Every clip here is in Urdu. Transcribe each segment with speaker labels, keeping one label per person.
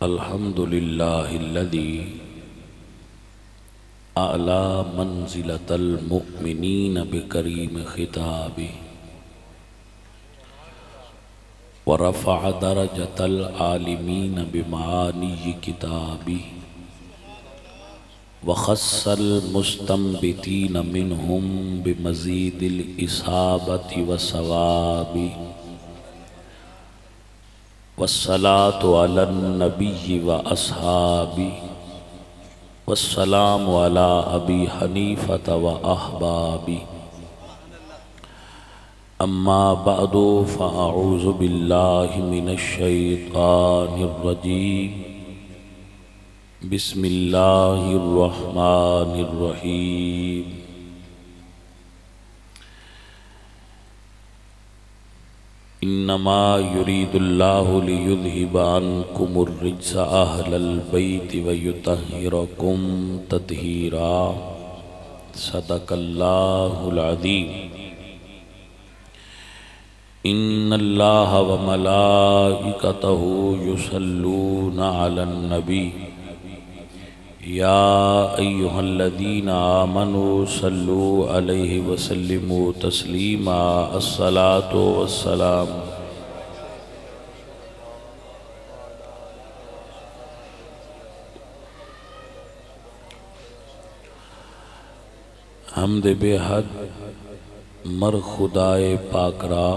Speaker 1: الحمد لله الذي أعلى منزلة المؤمنين بكريم خطابه ورفع درجة العالمين بمعاني كتابه وخص المستنبتين منهم بمزيد الإصابة والصواب والصلاة على النبي وأصحابه والسلام على أبي حنيفة وأحبابه أما بعد فأعوذ بالله من الشيطان الرجيم بسم الله الرحمن الرحيم إنما يريد الله ليذهب عنكم الرجس أهل البيت ويطهركم تطهيرا صدق الله العظيم إن الله وملائكته يصلون على النبي يا أيها الذين آمنوا صلوا عليه وسلموا تسليما الصلاة والسلام حمد بے حد مر خدائے پاک را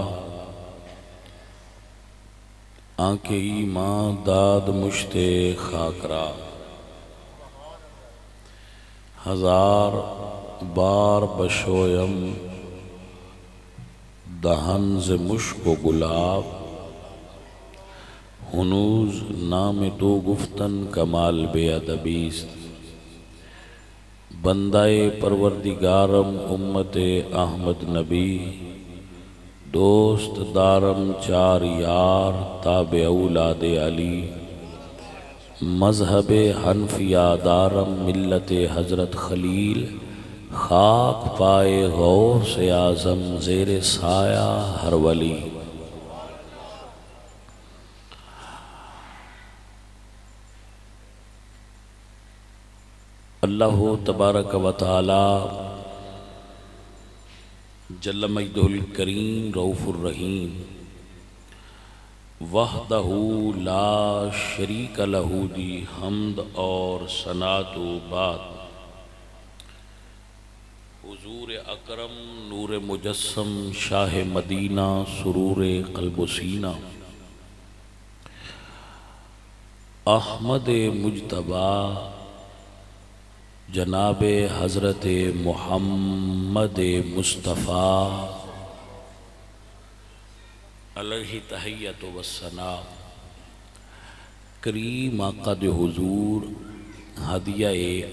Speaker 1: آنکھ ایمان داد مشتے خاک را ہزار بار بشویم دہن ز مشک و گلاب ہنوز نام تو گفتن کمال بے ادبیست بندہ پروردگارم امت احمد نبی دوست دارم چار یار تابع اولاد علی مذہب حنفیہ دارم ملت حضرت خلیل خاک پائے غوث اعظم زیر سایہ ہر ولی اللہ تبارک و تعالی جل مجدہ الکریم رؤوف الرحیم وحدہ لا شریک لہ دی حمد اور ثناء و بعد حضور اکرم نور مجسم شاہ مدینہ سرور قلب و سینہ احمد مجتبی جناب حضرت محمد مصطفیٰ علیہ تحیت و ثناء کریم آقا دے حضور ہدیہ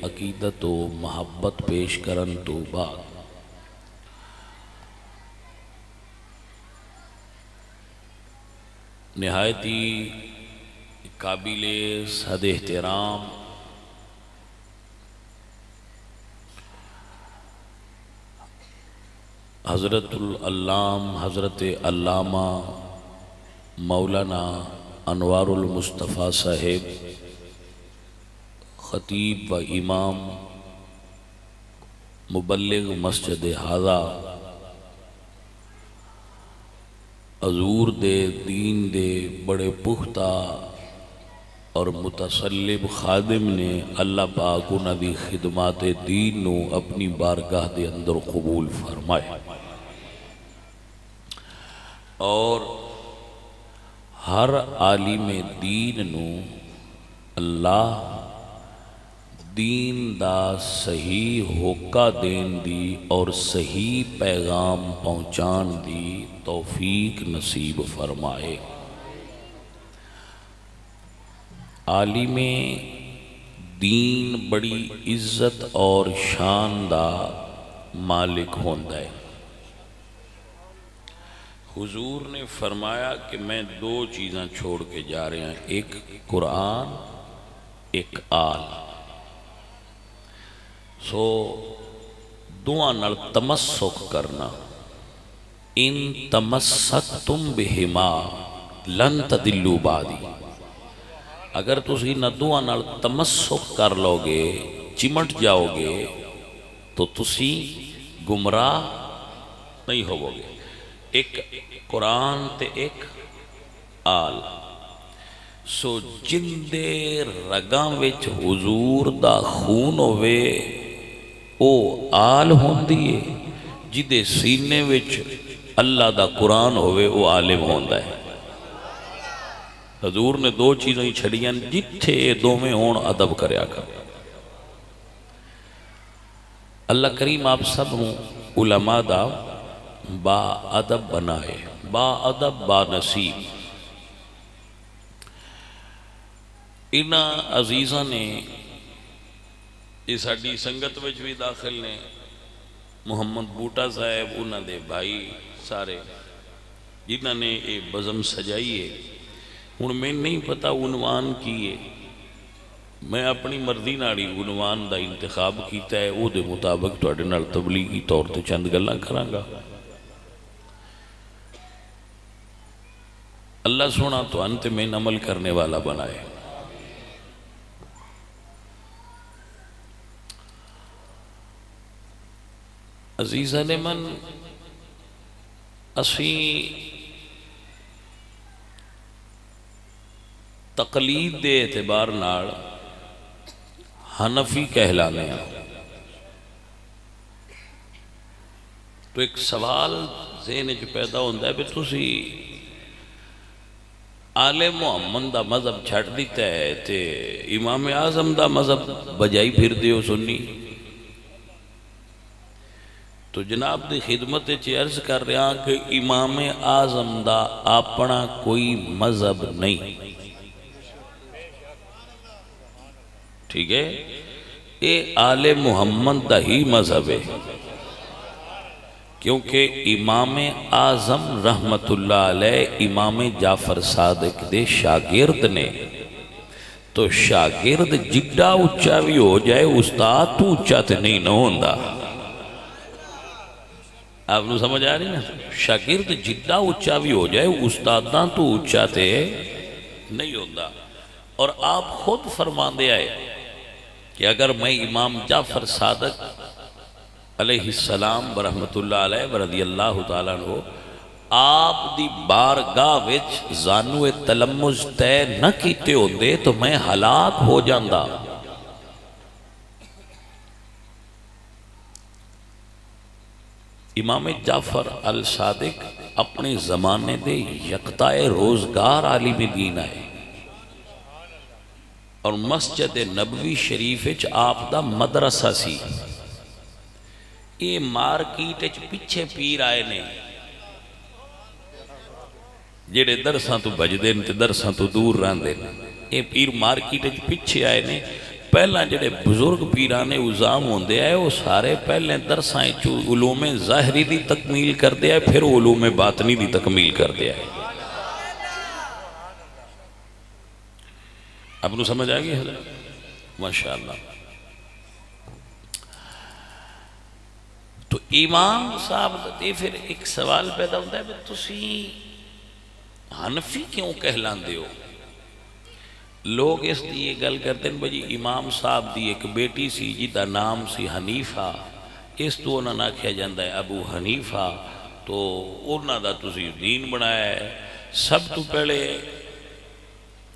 Speaker 1: عقیدت و محبت پیش کرن تو بعد نہایتی قابل صد احترام حضرت العلام حضرت علامہ مولانا انوار المصطفیٰ صاحب خطیب و امام مبلغ مسجد ہاذا حضور دے دین دے بڑے پختہ اور متسلب خادم نے اللہ پاک انہاں دی خدمات دین نو اپنی بارگاہ دے اندر قبول فرمائے اور ہر عالم دین نو اللہ دین دا صحیح ہوکا دین دی اور صحیح پیغام پہنچان دی توفیق نصیب فرمائے عالم دین بڑی عزت اور شان دا مالک ہوندہ ہے حضور نے فرمایا کہ میں دو چیزاں چھوڑ کے جا رہے ہیں ایک قرآن ایک آل دعا نال تمسک کرنا ان تمسکتم بہما لن تدلوا بعدی اگر تسی ندوਆਂ نال تمسک کر لو گے چمٹ جاؤ گے تو تسی گمراہ نہیں ہوو گے. ایک قرآن تے ایک آل. سو جندے رگاں وچ حضور دا خون ہوئے او آل ہوندی ہے، جدے سینے وچ اللہ دا قرآن ہوئے او عالم ہوندا ہے. حضور نے دو چیزیں ہی چھڑیاں جتھے دو میں ہون ادب کریا کر. اللہ کریم آپ سب ہوں علماء دا با ادب بنائے، با ادب با نصیب. انہا عزیزہ نے یہ ساڑی سنگت وچ بھی داخل نے، محمد بوٹا صاحب انہا دے بھائی سارے جنہاں نے یہ بزم سجائی ہے. ہن میں نہیں پتا عنوان کی ہے، میں اپنی مرضی ناڑی عنوان دا انتخاب کیتا ہے، او دے مطابق تو اڈے نال تبلیغی طور تے چند گلاں کراں گا. اللہ سونا تو انت میں عمل کرنے والا بنائے. عزیزان من اسی تقلید دے اعتبار نال حنفی کہلانے ہیں. تو ایک سوال ذہن جو پیدا ہوتا ہے بھی تسی آل محمد دا مذہب چھٹ دیتا ہے تے امام اعظم دا مذہب بجائی پھر دیو سنی. تو جناب دی خدمت عرض کر رہا کہ امام اعظم دا اپنا کوئی مذہب نہیں. ٹھیک ہے، اے آل محمد دا ہی مذہب ہے، کیونکہ امام اعظم رحمت اللہ علیہ امام جعفر صادق دے شاگرد نے. تو شاگرد جڈا اچھا بھی ہو جائے استاد تو اچھا تے نہیں نہ ہوندا. آپ نے سمجھ آ رہی نا؟ شاگرد جڈا اچھا بھی ہو جائے استاداں تو اچھا تے نہیں ہوندا. اور آپ خود فرماندے آئے کہ اگر میں امام جعفر صادق علیہ السلام برحمت اللہ علیہ ورضی اللہ تعالیٰ عنہ آپ دی بارگاہ وچ زانو تلمز تے نہ کیتے ہوندے تو میں ہلاک ہو جاندہ. امام جعفر الصادق اپنے زمانے دے یکتائے روزگار عالم دین آئے اور مسجد نبوی شریف وچ آپ دا مدرسہ سی. یہ مارکیٹ وچ پیچھے پیر آئے نے جڑے درساں تو بجدے تے درساں تو دور رہندے. یہ پیر مارکیٹ وچ پیچھے آئے نے. پہلا جڑے بزرگ پیرانے عظام ہوندے آئے وہ سارے پہلے درساں علوم ظاہری دی تکمیل کر دے آئے، پھر علوم باطنی دی تکمیل کر دے آئے. اب نو سمجھ آگئی حضرت؟ ماشاءاللہ. تو امام صاحب دے پھر ایک سوال پیدا ہوتا ہے تسی حنفی کیوں کہلاندے ہو؟ لوگ اس لیے گل کرتے ہیں بھئی امام صاحب دی ایک بیٹی سی جیدہ نام سی حنیفہ، اس تو انہوں نے کہا جاندہ ہے ابو حنیفہ، تو انہوں دا تسی دین بنایا ہے. سب تو پہلے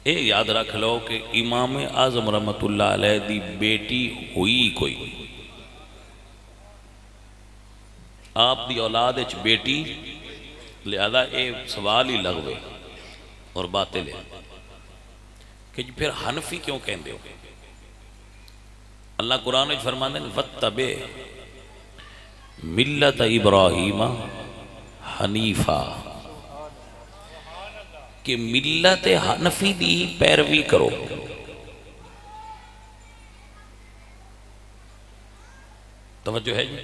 Speaker 1: اے یاد رکھ لو کہ امام اعظم رحمت اللہ علیہ دی بیٹی ہوئی کوئی، آپ دی اولاد اچ بیٹی، لہذا اے سوال ہی لغوے اور باطل ہے کہ پھر حنفی کیوں کہندے ہو؟ اللہ قرآن میں فرماندے ہیں وَاتَّبِعْ مِلَّةَ ابراہیم حنیفہ، کہ ملت حنفی دی پیروی کرو. توجہ ہے جی؟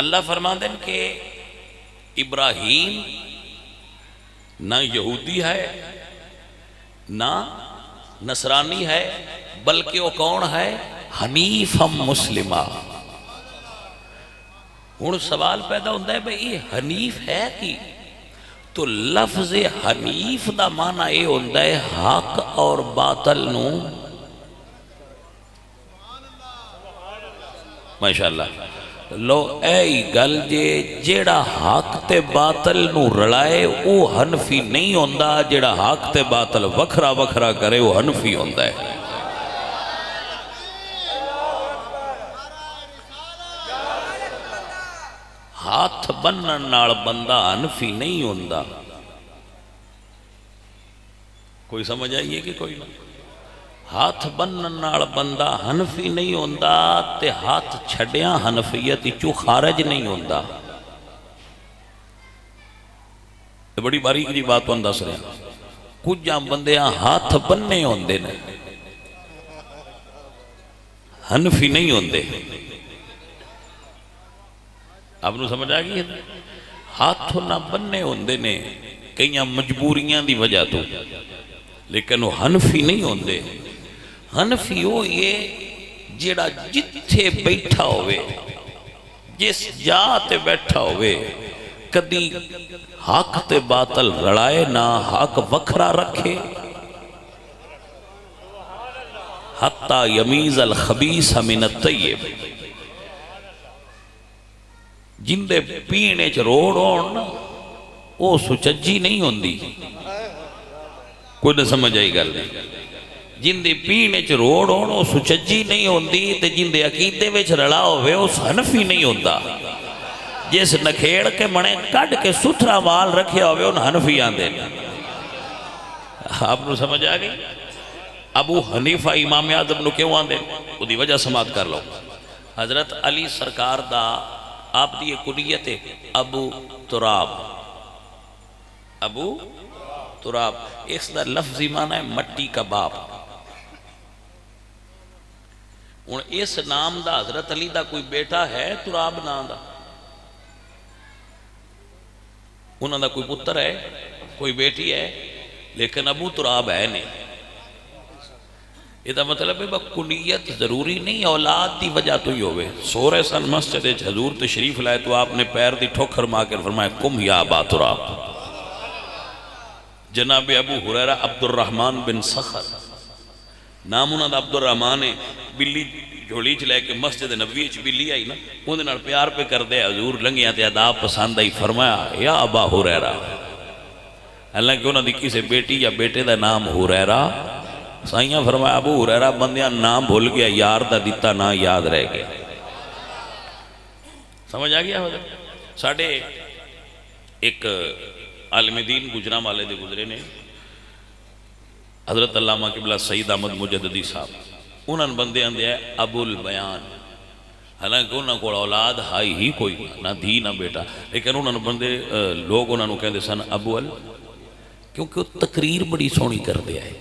Speaker 1: اللہ فرماندے ہیں کہ ابراہیم نہ یہودی ہے نہ نصرانی ہے، بلکہ وہ کون ہے؟ حنیفم مسلمہ. ہن سوال پیدا ہوتا ہے بھئی یہ حنیف ہے کی؟ تو لفظ حنیف دا معنی یہ ہوتا ہے حق اور باطل نو ماشاءاللہ لو اے گل جیڑا حق تے باطل نو رلائے او حنفی نہیں ہوندا، جیڑا حق تے باطل وکھرا وکھرا کرے وہ حنفی ہوندا ہے۔ ہاتھ بنن نال بندہ حنفی نہیں ہوندا، کوئی سمجھ آئیے کہ کوئی نہ؟ ہاتھ بنن نال بندہ حنفی نہیں ہوندا تے ہاتھ چھڑیاں حنفیت چو خارج نہیں ہوندا۔ یہ بڑی باریک جی بات ہوندا دس رہے ہیں، کچھ بندیاں ہاتھ بننے ہوندے نے حنفی نہیں ہوندے۔ آپ نے سمجھ آگئی ہے؟ ہاتھ نہ بننے ہوندے نے کئیاں مجبوریاں دی وجہ تو، لیکن وہ حنفی نہیں ہوندے۔ حنفی ہو یہ جیڑا جتھے بیٹھا ہوئے، جس جاتے بیٹھا ہوئے، کدی حق تے باطل رڑائے نہ، حق وکھرا رکھے، حتی یمیز الخبیث من الطیب، جن دے پینے چ روڑ ہون وہ سچجی نہیں ہوندی، کوئی نہ سمجھ آئی گل نہیں، جن دے پینے چ روڑ ہون وہ سچجی نہیں ہوندی، تے جن دے عقیدے وچ رلا ہوئے وہ حنفی نہیں ہوندا۔ جس نکھیڑ کے منے کڈ کے ستھرا مال رکھیا ہوئے ان حنفی آندے۔ آپ نے سمجھ آ گئی؟ ابو حنیفہ امام اعظم نو کیوں آندے؟ وہ دی وجہ سماعت کر لو۔ حضرت علی سرکار دا آپ دی کنیت ہے ابو تراب، ابو تراب، اس دا لفظی معنی ہے مٹی کا باپ۔ اور اس نام دا حضرت علی دا کوئی بیٹا ہے تراب نام دا؟ انہوں دا کوئی پتر ہے، کوئی بیٹی ہے، لیکن ابو تراب ہے نہیں۔ یہ دا مطلب ہے کنیت ضروری نہیں، اولاد دی وجہ تو ہی ہوئے۔ سورہ سن مسجد حضور تشریف لائے تو آپ نے پیر دی ٹھوکر مار کے فرمایا کم یا ابا تراب۔ جناب ابو ہریرہ عبد الرحمن بن صخر نام انہوں دا عبد الرحمن ہے، بلی جھولی چ لے کے مسجد نبوی چ بلی آئی نا، انہوں نے پیار پہ کر دے، حضور لنگیاں تے اداب پسند آئی، فرمایا یا ابا ہریرہ۔ حالانکہ انہوں دی کسی بیٹی یا بیٹے دا نام ہریرہ، سائیاں فرمایا ابو ہریرہ بندیاں نام بھول گیا، یار دا دیتا نا یاد رہ گیا۔ سمجھ آ گیا؟ ساڑھے ایک عالم دین گجرام والے دے گزرے نے، حضرت علامہ قبلہ سید احمد مجددی صاحب، انہوں نے بندے آندے ہیں ابو البیان، حالانکہ انہوں کو اولاد ہائی ہی کوئی نہ دھی نہ بیٹا، لیکن انہوں نے بندے لوگ انہوں نے کہتے سن ابو ال، کیونکہ وہ تقریر بڑی سونی کر دیا ہے۔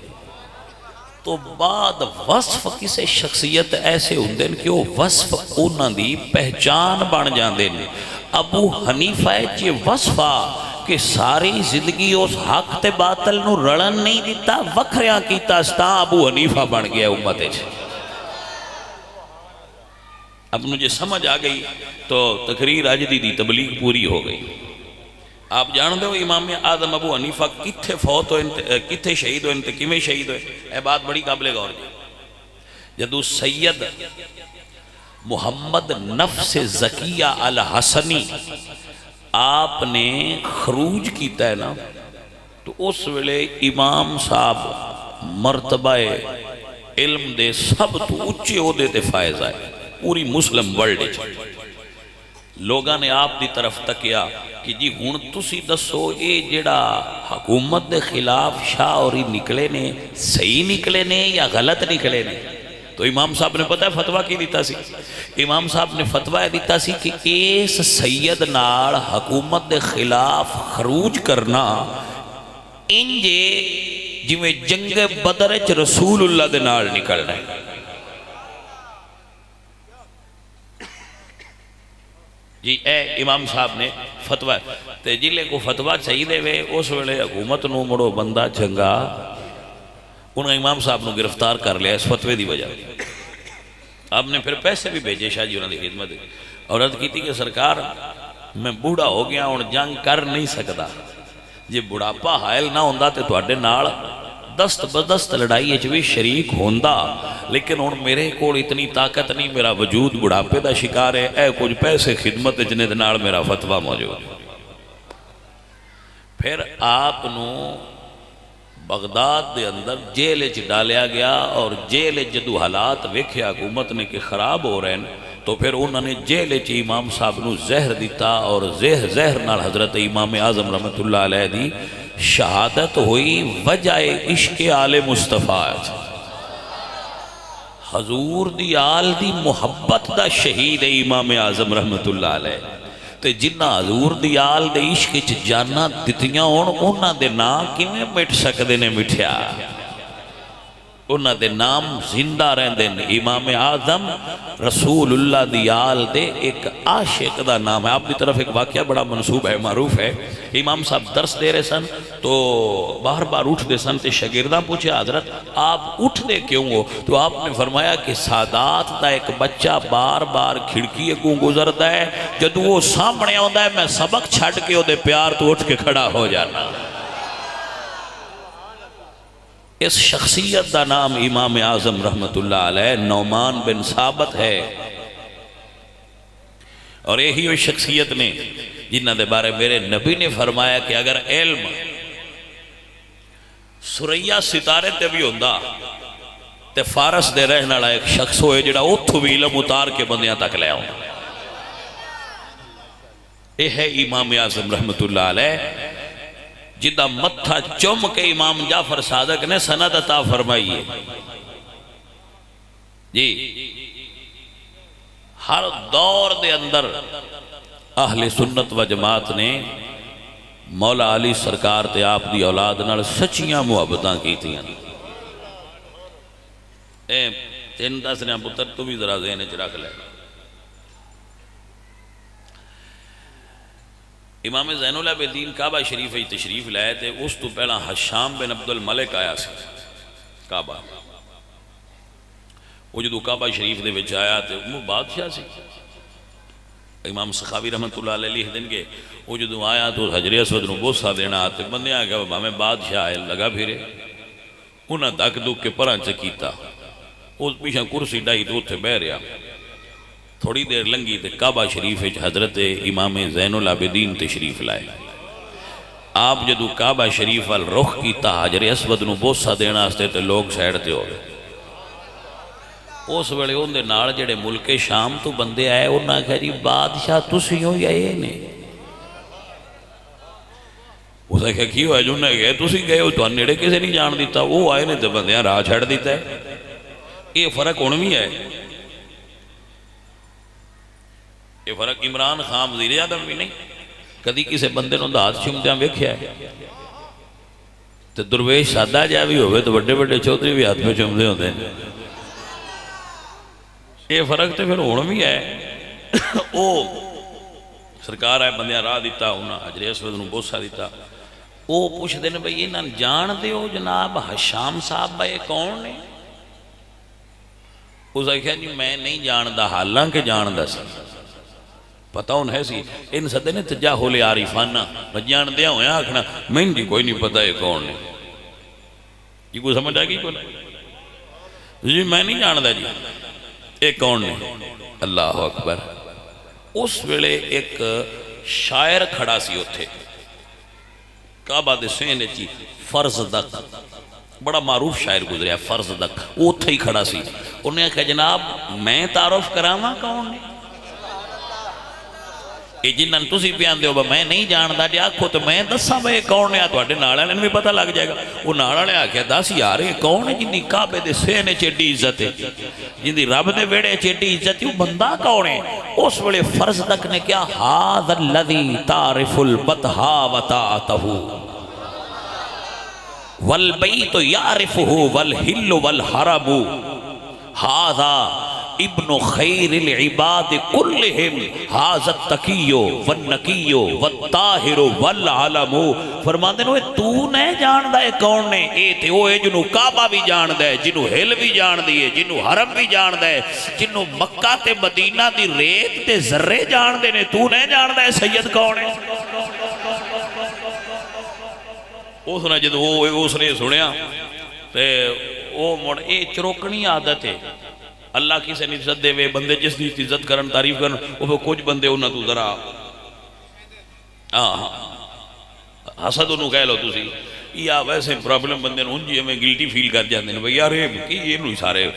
Speaker 1: تو بعد وصف کسے شخصیت ایسے ہوندے کہ وہ وصف انہوں دی پہچان بن جاندے نے۔ ابو حنیفہ جی وصفہ کہ ساری زندگی اس حق تے باطل نو رڑن نہیں دیتا، وکھریاں کیتا ستا، ابو حنیفہ بن گیا امت ہے۔ اب مجھے سمجھ آ گئی تو تقریر اجدی دی تبلیغ پوری ہو گئی۔ آپ جان دو امام اعظم ابو حنیفہ کتھے فوت ہوئے، کتھے شہید ہوئے، کیویں شہید ہوئے؟ اے بات بڑی قابل غور جی۔ جدو سید محمد نفس زکیہ الحسنی آپ نے خروج کیتا ہے نا، تو اس ویلے امام صاحب مرتبہ علم دے سب تو اچھے عہدے تے فائز آئے پوری مسلم ورلڈ۔ لوگاں نے آپ دی طرف تکیا کہ جی ہون تسی دسو اے جڑا حکومت دے خلاف شاہ اوری نکلے نے صحیح نکلے نے یا غلط نکلے نے؟ تو امام صاحب نے پتہ ہے فتوہ کی دیتا سی؟ امام صاحب نے فتوہ دیتا سی کہ اس سید نال حکومت دے خلاف خروج کرنا انجے جویں جنگ بدر وچ رسول اللہ دے نال نکلنا ہے۔ جی اے امام صاحب نے فتوہ تے جلے کو فتوہ چاہیے دے وے اس ویلے حکومت نو مڑو بندہ چنگا، انہوں نے امام صاحب نو گرفتار کر لیا اس فتوے دی وجہ۔ آپ نے پھر پیسے بھی بھیجے شاہ جی انہوں نے خدمت اور عرض کی تھی کہ سرکار میں بوڑھا ہو گیا اور جنگ کر نہیں سکتا، جے بڑھاپا حائل نہ ہوندا تے تواڈے نال دست بدست لڑائی بھی شریک ہوندا، لیکن ہن میرے کول اتنی طاقت نہیں، میرا وجود بڑھاپے دا شکار ہے، اے کچھ پیسے خدمت جنے دے نال میرا فتویٰ موجود۔ پھر آپ نو بغداد دے اندر جیل وچ ڈالیا گیا، اور جیل وچ جدو حالات ویکھے حکومت نے کہ خراب ہو رہے ہیں، تو پھر انہوں نے جیل وچ امام صاحب نو زہر دیتا، اور زہر نال حضرت امام اعظم رحمت اللہ علیہ دی شہادت ہوئی وجہ عشق آل مصطفیٰ، حضور دی آل دی محبت دا شہید امام اعظم رحمت اللہ علیہ، تے جنہ حضور دی آل دے عشق چ جانا دتیاں ہون انہاں دے نام کیویں مٹ سکدے نے مٹھیا، انہاں دے نام زندہ رہندے نے۔ امام اعظم رسول اللہ دی آل دے ایک عاشق دا نام ہے۔ آپ دی طرف ایک واقعہ بڑا منسوب ہے، معروف ہے، امام صاحب درس دے رہے سن تو بار بار اٹھ دے سن، تے شاگرداں پوچھے حضرت آپ اٹھ دے کیوں ہو؟ تو آپ نے فرمایا کہ سادات دا ایک بچہ بار بار کھڑکی کو گزردا ہے، جدو وہ سامنے آندا ہے میں سبق چھڈ کے او دے پیار تو اٹھ کے کھڑا ہو جانا۔ اس شخصیت دا نام امام اعظم رحمت اللہ علیہ نعمان بن ثابت ہے، اور یہی وہ شخصیت نے جنہ دے بارے میرے نبی نے فرمایا کہ اگر علم سریا ستارے تے بھی ہوندہ تے فارس دے رہنے والا ایک شخص ہوئے جڑا اتھو بھی علم اتار کے بندیاں تک لے آؤں۔ یہ ہے امام اعظم رحمت اللہ علیہ جدہ متھا چم کے امام جعفر صادق نے سند عطا فرمائی ہے۔ جی ہر دور دے اندر اہل سنت و جماعت نے مولا علی سرکار تے آپ دی اولاد نال سچیاں محبتاں کی تھیں۔ تین دس نے پتر تو بھی ذرا ذہن وچ رکھ لے، امام زین العابدین کعبہ شریف تشریف لائے تھے، اس تو پہلا حشام بن عبد الملک آیا سی کعبہ، وہ جدو کعبہ شریف دے وچ آیا تھے وہ بادشاہ سی، امام سخاوی رحمت اللہ علیہ لکھ دیں گے وہ جدو آیا تو حجر اسود نو بوسہ دینا آتے بندے آگا ہمیں بادشاہ آئے لگا پھرے، انہاں دک دک کے پران چکیتا، اس پیچھا کرسی ڈائی تو اتھے بہ رہا، تھوڑی دیر لنگی تے کعبہ شریف حضرت امام زین العابدین تشریف لائے۔ آپ جدو کعبہ شریف وال رخ کیتا حجر اسود نو بوسہ دینا آستے تے لوگ سیڑتے ہو گئے۔ اس ویلے ان دے نال جڑے ملک شام تو بندے آئے انہاں کہا جی بادشاہ تسی ہو یا یہ نے؟ اس نے کہا کیوں ہے جو نے گئے تسی گئے ہو تو نیڑے کسے نہیں جان دیتا، وہ آئے نے تے بندیاں راہ چھڑ دیتا ہے۔ یہ فرق انوی ہے، یہ فرق عمران خان وزیر اعظم بھی نہیں، کدی کسے بندے نوں ہاتھ چومدیاں ویکھیا ہے؟ تے درویش سادہ جا بھی ہوئے تو بڑے بڑے چودھری بھی ہاتھ پہ چومدے ہوندے ہیں۔ یہ فرق تے پھر ہون بھی ہے۔ او سرکار ہے بندیاں راہ دیتا، انہاں حجر اسود نوں بوسہ دیتا، او پوچھ دینے بھئی انہاں جان دے ہو جناب حشام صاحب بھائی کون نے؟ اس نے کہا جی میں نہیں جاندہ حالانکہ جاندہ سی، پتہ ان ہے سی ان صدے نے تجاہل عارفانہ بجان دیا ہویا آکھنا میں جی کوئی نہیں پتہ یہ کون نے، یہ کوئی سمجھ آگی کوئی جی میں نہیں جاندہ جی یہ کون نے؟ اللہ اکبر۔ اس ویلے ایک شاعر کھڑا سی ہوتے کعبہ دے سینے چی فرزدق، بڑا معروف شاعر گزریا فرزدق، وہ تھے ہی کھڑا سی، انہیں کہا جناب میں تعارف کراما کون نے؟ یہ جنہاں تسی پیان دے ہو میں نہیں جاندہ جی آکھو تو میں دساں بھئی کون ہے تو ناڑا نے بھی پتہ لگ جائے گا۔ وہ ناڑا نے آکھیا دس یار یہ کون ہے جن دی کعبے دے سینے چیڈی عزت ہے، جن دی رب دے ویڑے چیڈی عزت ہے، وہ بندہ کون ہے؟ اس ویلے فرزدق نے کیا ھذا الذی تعرف البطھا وطاعتہ والبیت یعرفہ والحل والحرم ھذا ابن خیر العباد کلہم ھذا التقی والنقی والطاہر والعلم۔ فرماندے نوے تو نہیں جان دے کون نے؟ اے تے وہ ہے جنہوں کعبہ بھی جان دے، جنہوں ہل بھی جان دیئے، جنہوں حرم بھی جان دے، جنہوں مکہ تے مدینہ دی ریت تے ذرے جان دے نے، تو نہیں جان دے سید کون ہے؟ اس نے جدو اس نے سنیا تے وہ مڑ یہ چروکنی عادت ہے. اللہ کسی نے عزت دے وے بندے جس کی عزت کرن تعریف کرن وہ کچھ بندے انہوں تو ذرا حسد انہوں کہہ لو تسی یا ویسے پرابلم بندے نے انجی ہمیں گلٹی فیل کر جاندے ہیں بھئی یار یہ نہیں سارے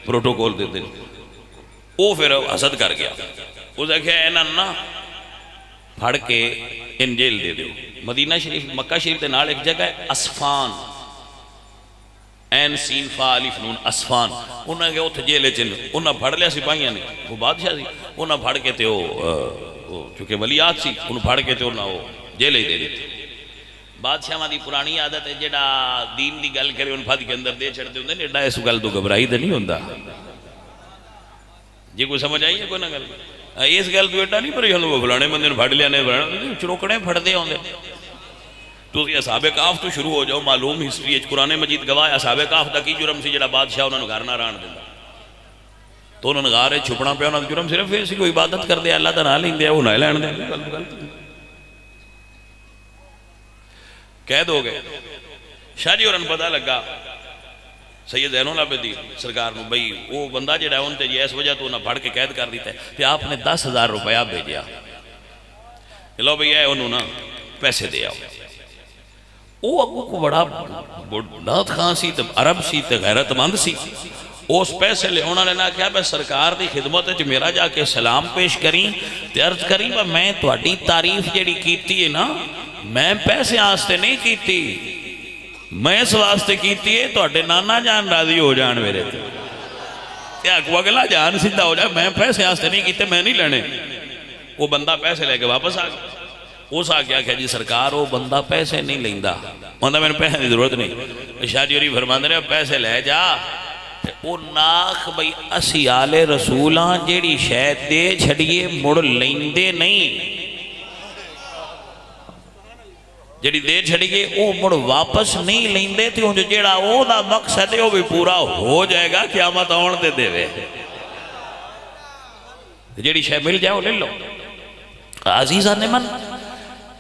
Speaker 1: پروٹوکول دیتے ہیں. وہ پھر حسد کر گیا. اس نے کہا اینا نا پھڑ کے ان جیل دے دیو. مدینہ شریف مکہ شریف دے نال ایک جگہ ہے اسفان این سین فا الف نون اسفان. انہوں نے کہا اتھے جیلے چلے انہوں نے پھڑ لیا سپاہیاں نے وہ بادشاہ سی انہوں نے پھڑ کے تے وہ چونکہ ولیات سی انہوں پھڑ کے تے انہوں نے جیلے دے دیتے. بادشاہ ماں دی پرانی عادت ہے جڑا دین دی گل کرے ان پھد کے اندر دے چھڑتے ہوندے نے. ایڈا اس گل تو گھبرائی تے نہیں ہوندا جی کوئی سمجھ آئی ہے کوئی نہ گل اس گل تو ایڈا نہیں پر وہ فلانے بندے نے پھڑ لیا نے چروکنے پھڑتے ہوندے. تو اصحاب کہف تو شروع ہو جاؤ. معلوم ہسٹری قرآن مجید گواہ اصحاب کہف دا کی جرم سی جڑا بادشاہ انہوں نے گھر نہ ران دیندا تو انہوں نے غار چھپنا پیا. انہوں نے جرم صرف یہ سی کوئی عبادت کر دے اللہ دا نام لیندے وہ نہ لین دے قید ہو گئے. شاہ جی اورن پتہ لگا سید زین العابدین سرکار نو بھئی وہ بندہ جڑا ہے ان تے اس وجہ تو انہیں پھڑ کے قید کر دیتا ہے کہ آپ نے 10,000 روپیہ بھیجیا لو بھئی ہے انہوں نے پیسے دے آؤ. وہ اگو کو بڑا نات خان سی عرب سی غیرت مند سی. اس پیسے لے انہوں نے کہا بے سرکار دی خدمت ہے میرا جا کے سلام پیش کریں تے عرض کریں میں تہاڈی تعریف جڑی کیتی ہے نا میں پیسے آستے نہیں کیتی میں اس واسطے کیتی ہے تہاڈے نانا جان راضی ہو جان میرے تے اگو اگلا جان سیدھا ہو جائے میں پیسے آستے نہیں کیتے میں نہیں لینے. وہ بندہ پیسے لے کے واپس آ گیا. اس آ گیا کہ جی سرکار وہ بندہ پیسے نہیں لیندا مندہ میں نے پیسے دی ضرورت نہیں. شاہ جی فرماندے نے پیسے لے جا وہ ناخ بھئی اسی آل رسولاں جیڑی شاید دے چھڑیے مڑ لیندے نہیں جیڑی دے چھڑیے وہ مڑ واپس نہیں لیندے تھے جو جیڑا وہ دا مقصد ہے وہ بھی پورا ہو جائے گا قیامت آن دے دے وے جیڑی شاید مل جائے وہ لے لو. عزیزہ نمن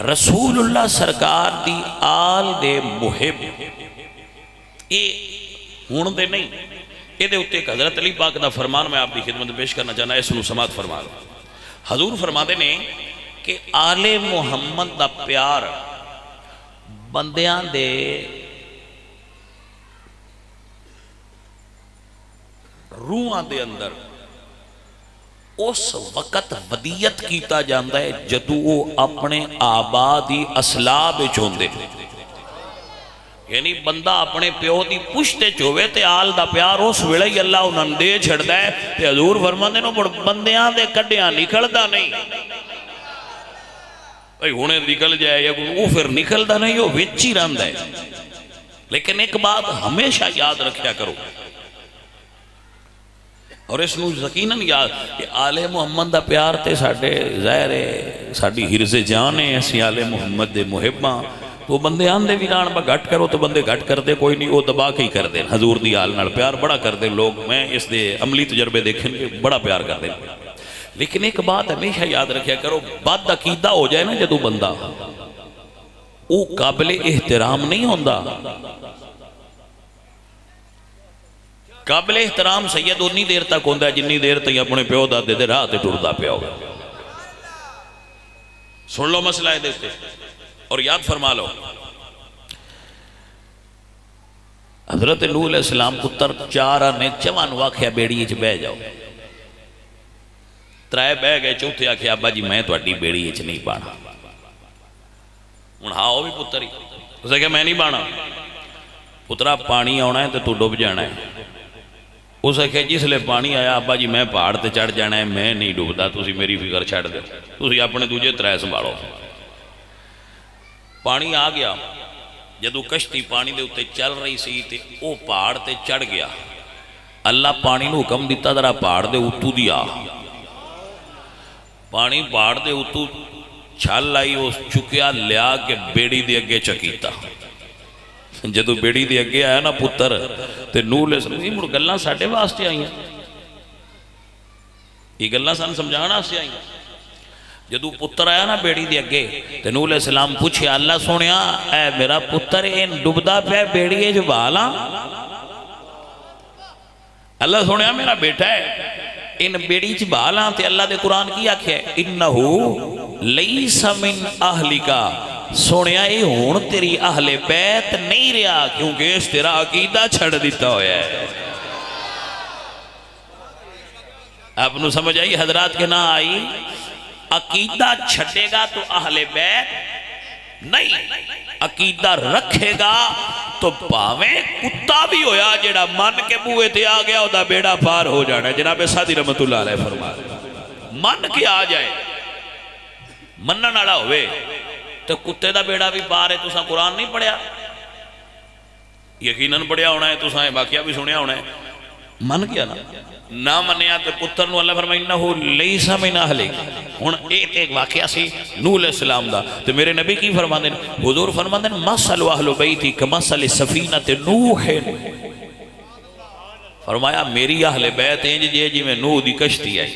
Speaker 1: رسول اللہ سرکار دی آل دے محب یہ ہون دے نہیں یہ دے اتے ایک حضرت علی پاک دا فرمان میں آپ دی خدمت پیش کرنا چاہنا ہے اس نو سماعت فرما دو. حضور فرما دے نے کہ آل محمد دا پیار بندیاں دے روحاں دے اندر اس وقت ودیت کیتا جاندہ ہے جدو وہ اپنے آبادی اسلاب چوندے یعنی بندہ اپنے پیو دی پشتے چوے تے آل دا پیار اس ویلے ہی اللہ انہوں دے چھڑ ہے تے حضور فرماندے نو بندیاں دے کڈیاں نکلدا نہیں بھئی ہونے نکل جائے یا وہ پھر نکلدا نہیں وہ وچی رہندا ہے. لیکن ایک بات ہمیشہ یاد رکھیا کرو اور اس نو یقیناً یاد کہ آل محمد دا پیار تے ساڑھے ظاہر ہے ساڑھی حرز جان ہے ایسی آل محمد دے محباں تو بندے آندے ویران با گھٹ کرو تو بندے گھٹ کر دے کوئی نہیں وہ دبا کے ہی کر دیں. حضور دی آل نال پیار بڑا کر دیں لوگ میں اس دے عملی تجربے دیکھیں کہ بڑا پیار کر دیں. لیکن ایک بات ہمیشہ یاد رکھیا کرو بد عقیدہ ہو جائے نا جدو بندہ وہ قابل احترام نہیں ہوندا. قابل احترام سید اتنی دیر تک ہوندہ ہے جنی دیر تک اپنے پیو دادے دے راہ تے ٹردا پیا ہوگا. سن لو مسئلہ ہے دیتے اور یاد فرما لو حضرت نوح علیہ السلام پتر چارہ نے چوان واقعہ بیڑی اچھ بے جاؤ ترائے بے گئے چوتھے آکھے ابا جی میں تو اڈی بیڑی اچھ نہیں بانا انہاں ہو بھی پتر ہی اسے کہا میں نہیں بانا پترہ پانی آنا ہے تو تو ڈوب جانا ہے. اسے کہا جس لئے پانی آیا ابا جی میں پہاڑ تے چڑھ جانا ہے میں نہیں ڈوبدا تسی میری فکر چھڑ دے تسی اپنے دوجے ترائے سنبھالو. پانی آ گیا جدو کشتی پانی دے اتے چل رہی سی تے او پہاڑ تے چڑھ گیا. اللہ پانی نو حکم دیتا ذرا پہاڑ دے اتو دیا پانی پہاڑ دے اتو چھال لائی اس چکیا لیا کہ بیڑی دے اگے چکیتا. جدو بیڑی دے اگے آیا نا پتر تے نوح علیہ السلام یہ مڑ گلنا ساڑھے واسطے آئی ہیں یہ گلنا سان سمجھانا سے آئی ہیں. جدو پتر آیا نا بیڑی دے اگے تے نوح علیہ السلام پوچھے اللہ سنیا اے میرا پتر این ڈبدا پہ بیڑی جو بالا اللہ سنیا میرا بیٹا ہے ان بیڑی چ بالا تے اللہ دے قرآن کی آکھیا ہے انہو لیس من اہلکا سنیا اے ہون تیری اہل بیت نہیں رہا کیونکہ اس تیرا عقیدہ چھڑ دیتا ہویا ہے. آپ نو سمجھ آئی حضرات کے نہ آئی عقیدہ چھٹے گا تو اہل بیت نہیں عقیدہ رکھے گا تو پاویں کتا بھی ہویا جیڑا من کے بوئے تے آ گیا دا بیڑا پار ہو جانا ہے. جناب سادی رحمت اللہ علیہ فرما من کے آ جائے منن والا ہوئے تو کتے دا بیڑا بھی پار ہے. تساں قرآن نہیں پڑھیا یقیناً پڑھیا ہونا ہے تساں واقعہ بھی سنیا ہونا ہے من کیا نہ منیا تو پتر نو اللہ فرمائے انہو لیسا من اہلک. ہن ایک واقعہ سی نوح علیہ السلام دا تو میرے نبی کی فرماندے حضور فرماندے مثل اہل بیتی کمثل سفینۃ نوح. فرمایا میری اہل بیت انج جی میں نوح دی کشتی ہے.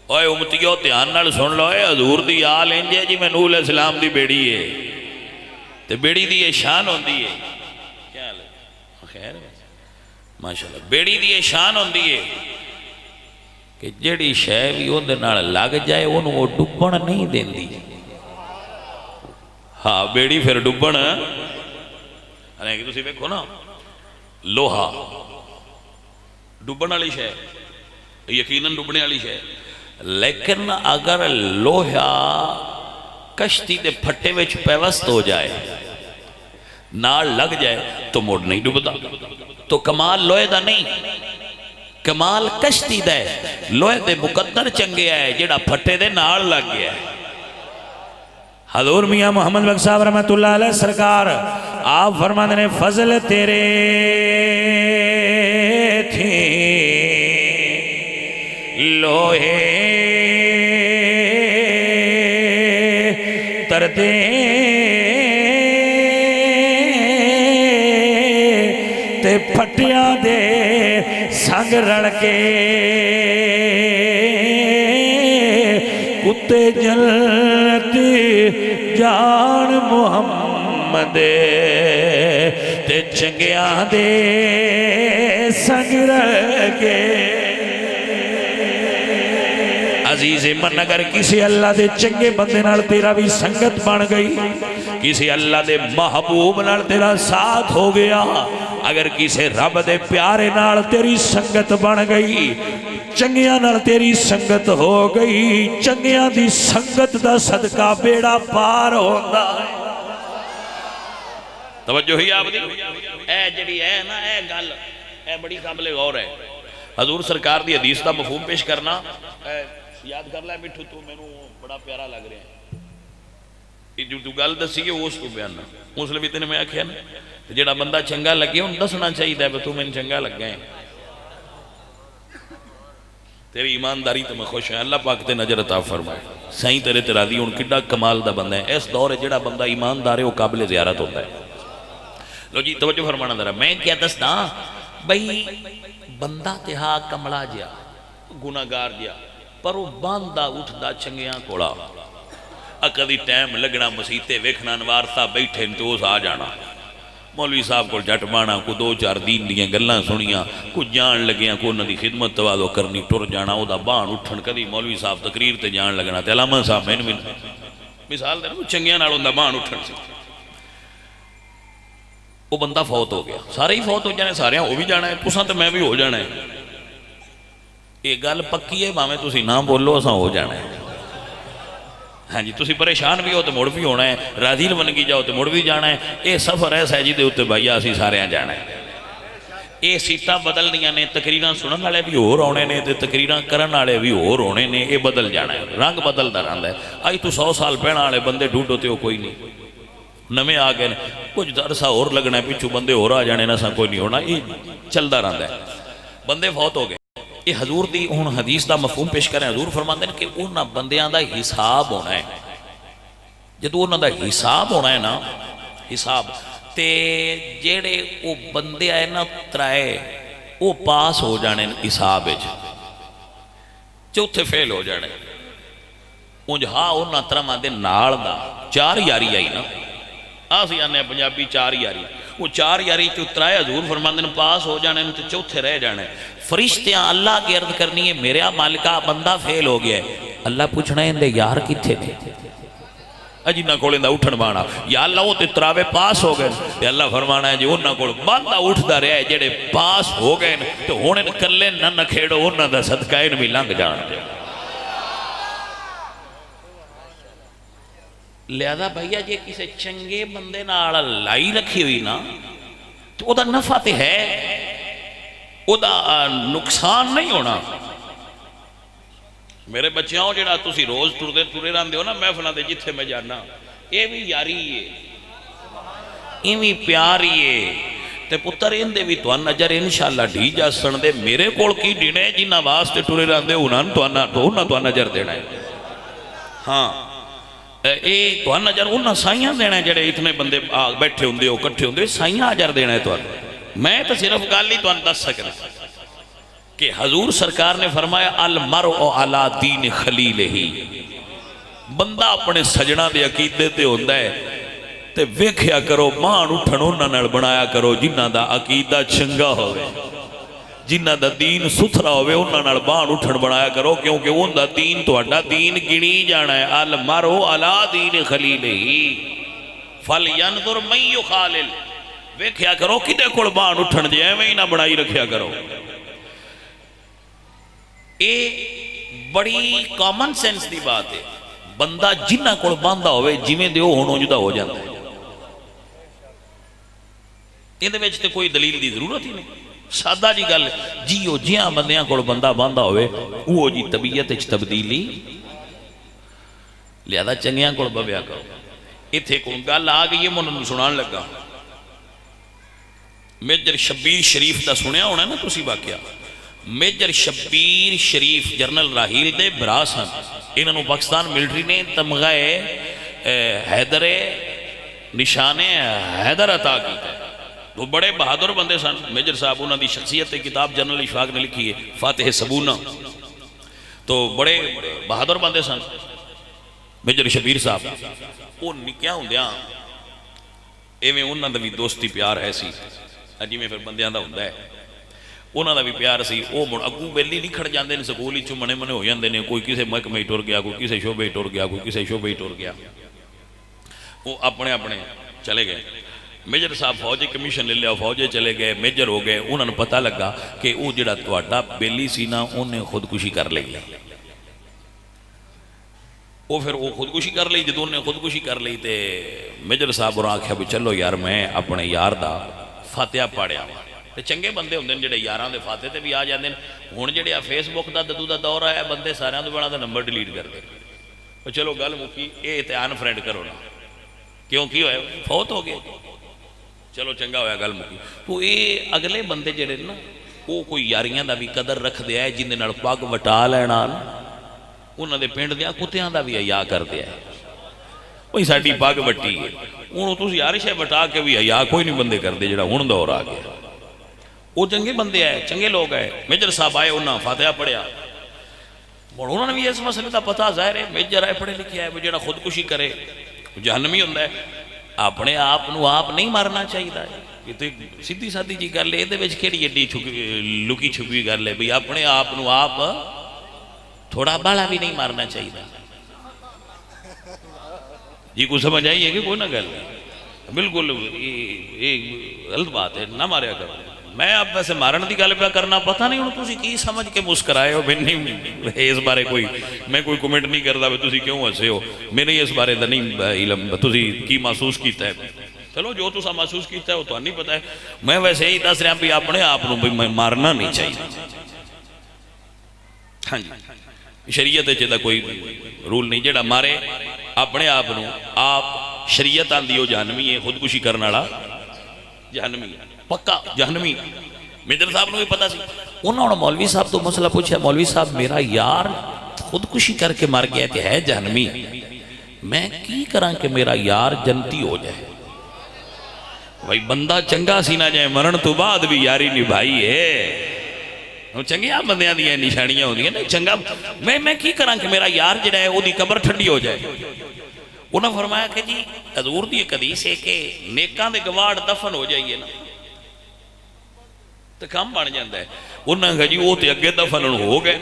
Speaker 1: اوے امتیو دھیان نال سن لو اے حضور دی آل انج جی میں نوح علیہ السلام دی بیڑی ہے تے بیڑی دی یہ شان ہوندی ہے کیا حال ہے خیر ماشاءاللہ بیڑی دی شان ہوندی ہے کہ جڑی شے بھی اون دے نال لگ جائے اونوں او ڈبن نہیں دیندی. ہاں بیڑی پھر ڈبن ہنے کہ تسی ویکھو نا لوہا ڈبن والی شے یقیناً ڈبنے والی شے لیکن اگر لوہا کشتی دے پھٹے وچ پیوست ہو جائے نال لگ جائے تو مڑ نہیں ڈبدا. تو کمال لوہے دا نہیں کمال کشتی دا ہے. لوہے دے مقدر چنگے آئے جڑا پھٹے دے نال لگ گیا ہے. حضور میاں محمد بخش صاحب رحمت اللہ علیہ سرکار آپ فرماتے نے فضل تیرے تھے لوہے تردے تے پھٹیاں دے سنگ رڑ کے کتے جنت جان محمد تے چنگیاں دے سنگ رڑ کے. عزیز من اگر کسی اللہ دے چنگے بندے نال تیرا بھی سنگت بن گئی کسی اللہ دے محبوب نال تیرا ساتھ ہو گیا اگر کسی رب دے پیارے نال تیری سنگت بن گئی چنگیاں نال تیری سنگت ہو گئی چنگیاں دی سنگت دا صدقہ بیڑا پار ہوتا ہے. توجہ ہی آپ دی اے جڑی ہے نا اے گل اے بڑی قابل غور ہے. حضور سرکار دی حدیث دا مفہوم پیش کرنا یاد کر لے مٹھو تو میں بڑا پیارا لگ رہا ہے جو تو گل دسی ہے اس کو بیان اس لیے بھی تینے میں آکھیا نا جڑا بندہ چنگا لگے ان دسنا چاہیے تو میں چنگا لگ گئے تیری ایمانداری تو میں خوش ہیں. اللہ پاک تے نظر عطا فرمائے سائیں تیرے تے راضی ہن کڈا کمال دا بندہ ہے. اس دور جڑا بندہ ایماندار ہے وہ قابل زیارت ہوتا ہے. لو جی توجہ فرمانا ذرا میں کیا دستا بھئی بندہ تے ہا کملا جیا گناہگار جیا پر وہ باندھا اٹھدا چنگیاں کوڑا کدی ٹائم لگنا مسیتے ویکھنا انوارتا بیٹھے تو اس آ جانا مولوی صاحب کو جٹ بانا کو دو چار دین دیاں گلاں سنیاں کو جان لگیاں کو انہاں دی خدمت توادو کرنی ٹر جانا او دا بان اٹھن کدی مولوی صاحب تقریر تے جان لگنا تے علامہ صاحب میں مثال دے نا چنگیاں نال اوندا بان اٹھن سی وہ بندہ فوت ہو گیا سارے ہی فوت ہو جانے سارے وہ بھی جانا ہے تساں تے میں بھی ہو جانا ہے. یہ گل پکی ہے بھاویں تسی نہ بولو اساں ہو جانا ہے. ہاں جی تسی پریشان بھی ہو تو مڑ بھی ہونا ہے راضی بنگی جاؤ تو مڑ بھی جانا ہے. یہ سفر ایسا ہے جی دے اوتے بھائی اسی سارے جانا ہے. یہ سیٹاں بدل دیاں نے تقریراں سنن والے بھی ہور ہونے نے تے تقریراں کرن والے بھی ہور ہونے نے. یہ بدل جانا ہے رنگ بدلدا رہندا ہے. اج تو 100 سال پہنا والے بندے ڈھونڈو تے کوئی نہیں نویں آ گئے کچھ عرصہ اور لگنا ہے پچھو بندے اور آ جانے نہ کوئی نہیں ہونا. یہ چلتا رہتا ہے. بندے فوت ہو گئے یہ حضور دی ہن حدیث دا مفہوم پیش کریں. حضور فرماندے ہیں کہ انہاں بندیاں دا حساب ہونا ہے. جدو انہاں دا حساب ہونا ہے نا حساب تے جیڑے وہ بندے آئے نا ترائے وہ پاس ہو جانے حساب چوتھے فیل ہو جانے. انج ہاں انہاں طرح دے نال دا چار یاری آئی نا آسی آنے پنجابی چار یاری وہ چار یاری تو ترائے حضور فرماندے نے پاس ہو جانے تو چوتھے رہ جانے فرشتیاں اللہ کی عرض کرنی ہے میرا مالکہ بندہ فیل ہو گیا ہے اللہ پوچھنا ہے اندے یار کتھے تھے جنہ کولے دا اٹھن بانا یا اللہ وہ تے تراوے پاس ہو گئے تے اللہ فرمانا ہے جی انہاں کول بندہ اٹھ دا رہا ہے جڑے پاس ہو گئے تے ہونے کلے نہ نکھیڑو انہاں دا صدقہ ان بھی لنگ جان دے لہذا بھائیا جے کسے چنگے بندے نال لائی رکھی ہوئی نا تو او دا نفع تے ہے او دا نقصان نہیں ہونا میرے بچیاں جڑا تسی روز ٹرے رہندے ہو نا محفلاں دے جتھے میں جانا اے بھی یاری ہے اے بھی پیار ہے تے پتر اندے بھی تو نظر انشاءاللہ ڈھی جا سن دے میرے کول کی ڈینے جنہ واسطے ٹرے رہندے انہاں تو نظر دینا ہے ہاں اے تو نظر انہاں سائیاں دینا ہے جڑے اتنے بندے بیٹھے ہوندے ہو کٹھے ہوندے سائیاں اجر دینا ہے تو میں تو صرف گل ہی تو دس سکنا کہ حضور سرکار نے فرمایا المرء علی دین خلیلہ ہی بندہ اپنے سجنہ دے عقیدے تے ہوندہ ہے تے ویکھیا کرو مان اٹھن انہاں نال بنایا کرو جنہ دا عقیدہ چنگا ہوئے جنہ دا دین ستھرا ہوئے انہاں نال مان اٹھن بنایا کرو کیونکہ ان دا دین تو اڈا دین گنی جانا ہے المرء علی دین خلیلہ ہی فَلْيَنْظُرْ مَنْ يُخَالِلْ ویکھیا کرو کدے کول مان اٹھن جے میں ہی نہ بڑائی رکھیا کرو اے بڑی کامن سینس دی بات ہے بندہ جنہ کول باندھا ہوئے جویں دیو ہونو جدا ہو جاتا ہے یہ دے وچ تے کوئی دلیل دی ضرورت ہی نہیں سادہ جی گل جیو جیاں بندیاں کول بندہ باندھا ہوئے وہ جی طبیعت وچ تبدیلی لہذا چنگیاں کول بویا کرو ایتھے کوئی گل آ گئی ہے میں انہوں سنان لگا میجر شبیر شریف دا سنیا ہونا نا تسی واقعہ میجر شبیر شریف جرنل راہیل دے برا سن انہوں نے پاکستان ملٹری نے تمغہ حیدر نشان حیدر عطا کی ہے وہ بڑے بہادر بندے سن میجر صاحب انہوں نے شخصیت کتاب جنرل اشفاق نے لکھی ہے فاتح سبونہ تو بڑے بہادر بندے سن میجر شبیر صاحب وہ نکیاں ہوں دیاں ایویں انہوں نے بھی دوستی پیار ایسی جی میں پھر بندیاں دا ہوں ہے انہوں دا بھی پیار سی وہ اگوں بیلی نہیں کھڑ جاندے نے سکول ہی منے منے ہو جاندے نے کوئی کسے محکمے ٹر گیا کوئی کسے شعبے ٹر گیا کوئی کسے شعبے ٹر گیا وہ اپنے اپنے چلے گئے میجر صاحب فوجی کمیشن لے لیا فوجی چلے گئے میجر ہو گئے انہوں نے پتہ لگا کہ وہ جڑا تواڈا بیلی سی نا انہیں خودکشی کر لی وہ پھر وہ خودکشی کر لی جدوں نے خودکشی کر لی تے میجر صاحب اور آکھیا بھی چلو یار میں اپنے یار دا فاتحہ پڑھیا چنگے بندے ہوندے جڑے یاراں دے فاتحے تے بھی آ جاندے ہن جڑے فیس بک دا ددو دا دور آیا بندے سارے تو بڑا دا نمبر ڈیلیٹ کر دے چلو گل مکی اے تے ان فرینڈ کرو نا کیوں کی ہویا فوت ہو گئے چلو چنگا ہویا گل مکی تو اے اگلے بندے جڑے نا وہ کوئی یاریاں دا بھی قدر رکھ دیا ہے جن دے نال پگ وٹا لینا انہاں دے پنڈ دیاں کتیاں دا بھی حیا کر دیا ہے وہی ساڈی پگ وٹی ہے ہن تسی ہر شے وٹا کے بھی حیا کوئی نہیں بندے کردے جڑا ہن دور آ گیا وہ چنگے بندے آئے چنگے لوگ آئے میجر صاحب آئے انہاں فاتحہ پڑھیا اور انہوں نے بھی اس مسئلے کا پتہ ظاہر ہے میجر آئے پڑھے لکھے آئے وہ جڑا خودکشی کرے جہنمی ہوندہ ہے اپنے آپ نہیں مارنا چاہیے یہ تو سیدھی سادھی جی گل ہے یہ کہڑی ایڈی لکی چھپی گل ہے بھئی اپنے آپ تھوڑا بالا بھی نہیں مارنا چاہیے جی کو سمجھ آئیے کہ کوئی نہ گل بالکل یہ غلط بات ہے نہ ماریا کرو میں آپ ویسے مارن دی گل پہ کرنا پتہ نہیں ہوں تسی کی سمجھ کے مسکرائے ہو نہیں اس بارے میں کوئی کومنٹ نہیں کرتا تسی کیوں ہسے ہو میرے اس بارے دا نہیں علم تسی کی محسوس کیتا ہے چلو جو تسا محسوس کیتا ہے وہ تو نہیں پتا ہے میں ویسے ہی دس رہا بھی اپنے آپ مارنا نہیں چاہیے ہاں جی شریعت چاہتا کوئی رول نہیں جڑا مارے اپنے آپ شریعت آندی ہو جہنمی ہے خودکشی کرنے والا جہنمی پکا جہنمی میجر صاحب نے بھی پتا سی انہوں نے مولوی صاحب تو مسئلہ پوچھا مولوی صاحب میرا یار خودکشی کر کے مر گیا کہ ہے جہنمی میں کی کراں کہ میرا یار جنتی ہو جائے بھائی بندہ چنگا سی نہ جائے مرن تو بعد بھی یاری نبھائی ہے چنگیا بندیاں دیا نشانیاں ہوندی ہیں نا چنگا میں کی کراں کہ میرا یار جڑا ہے وہ دی قبر ٹھنڈی ہو جائے. انہوں نے فرمایا کہ جی حضور دی ایک حدیث ہے کہ نیکاں دے گواڑ دفن ہو جائیے نا تو کام بن جاندہ ہے. انہوں نے کہا جی وہ تے اگے دفن ہو گئے.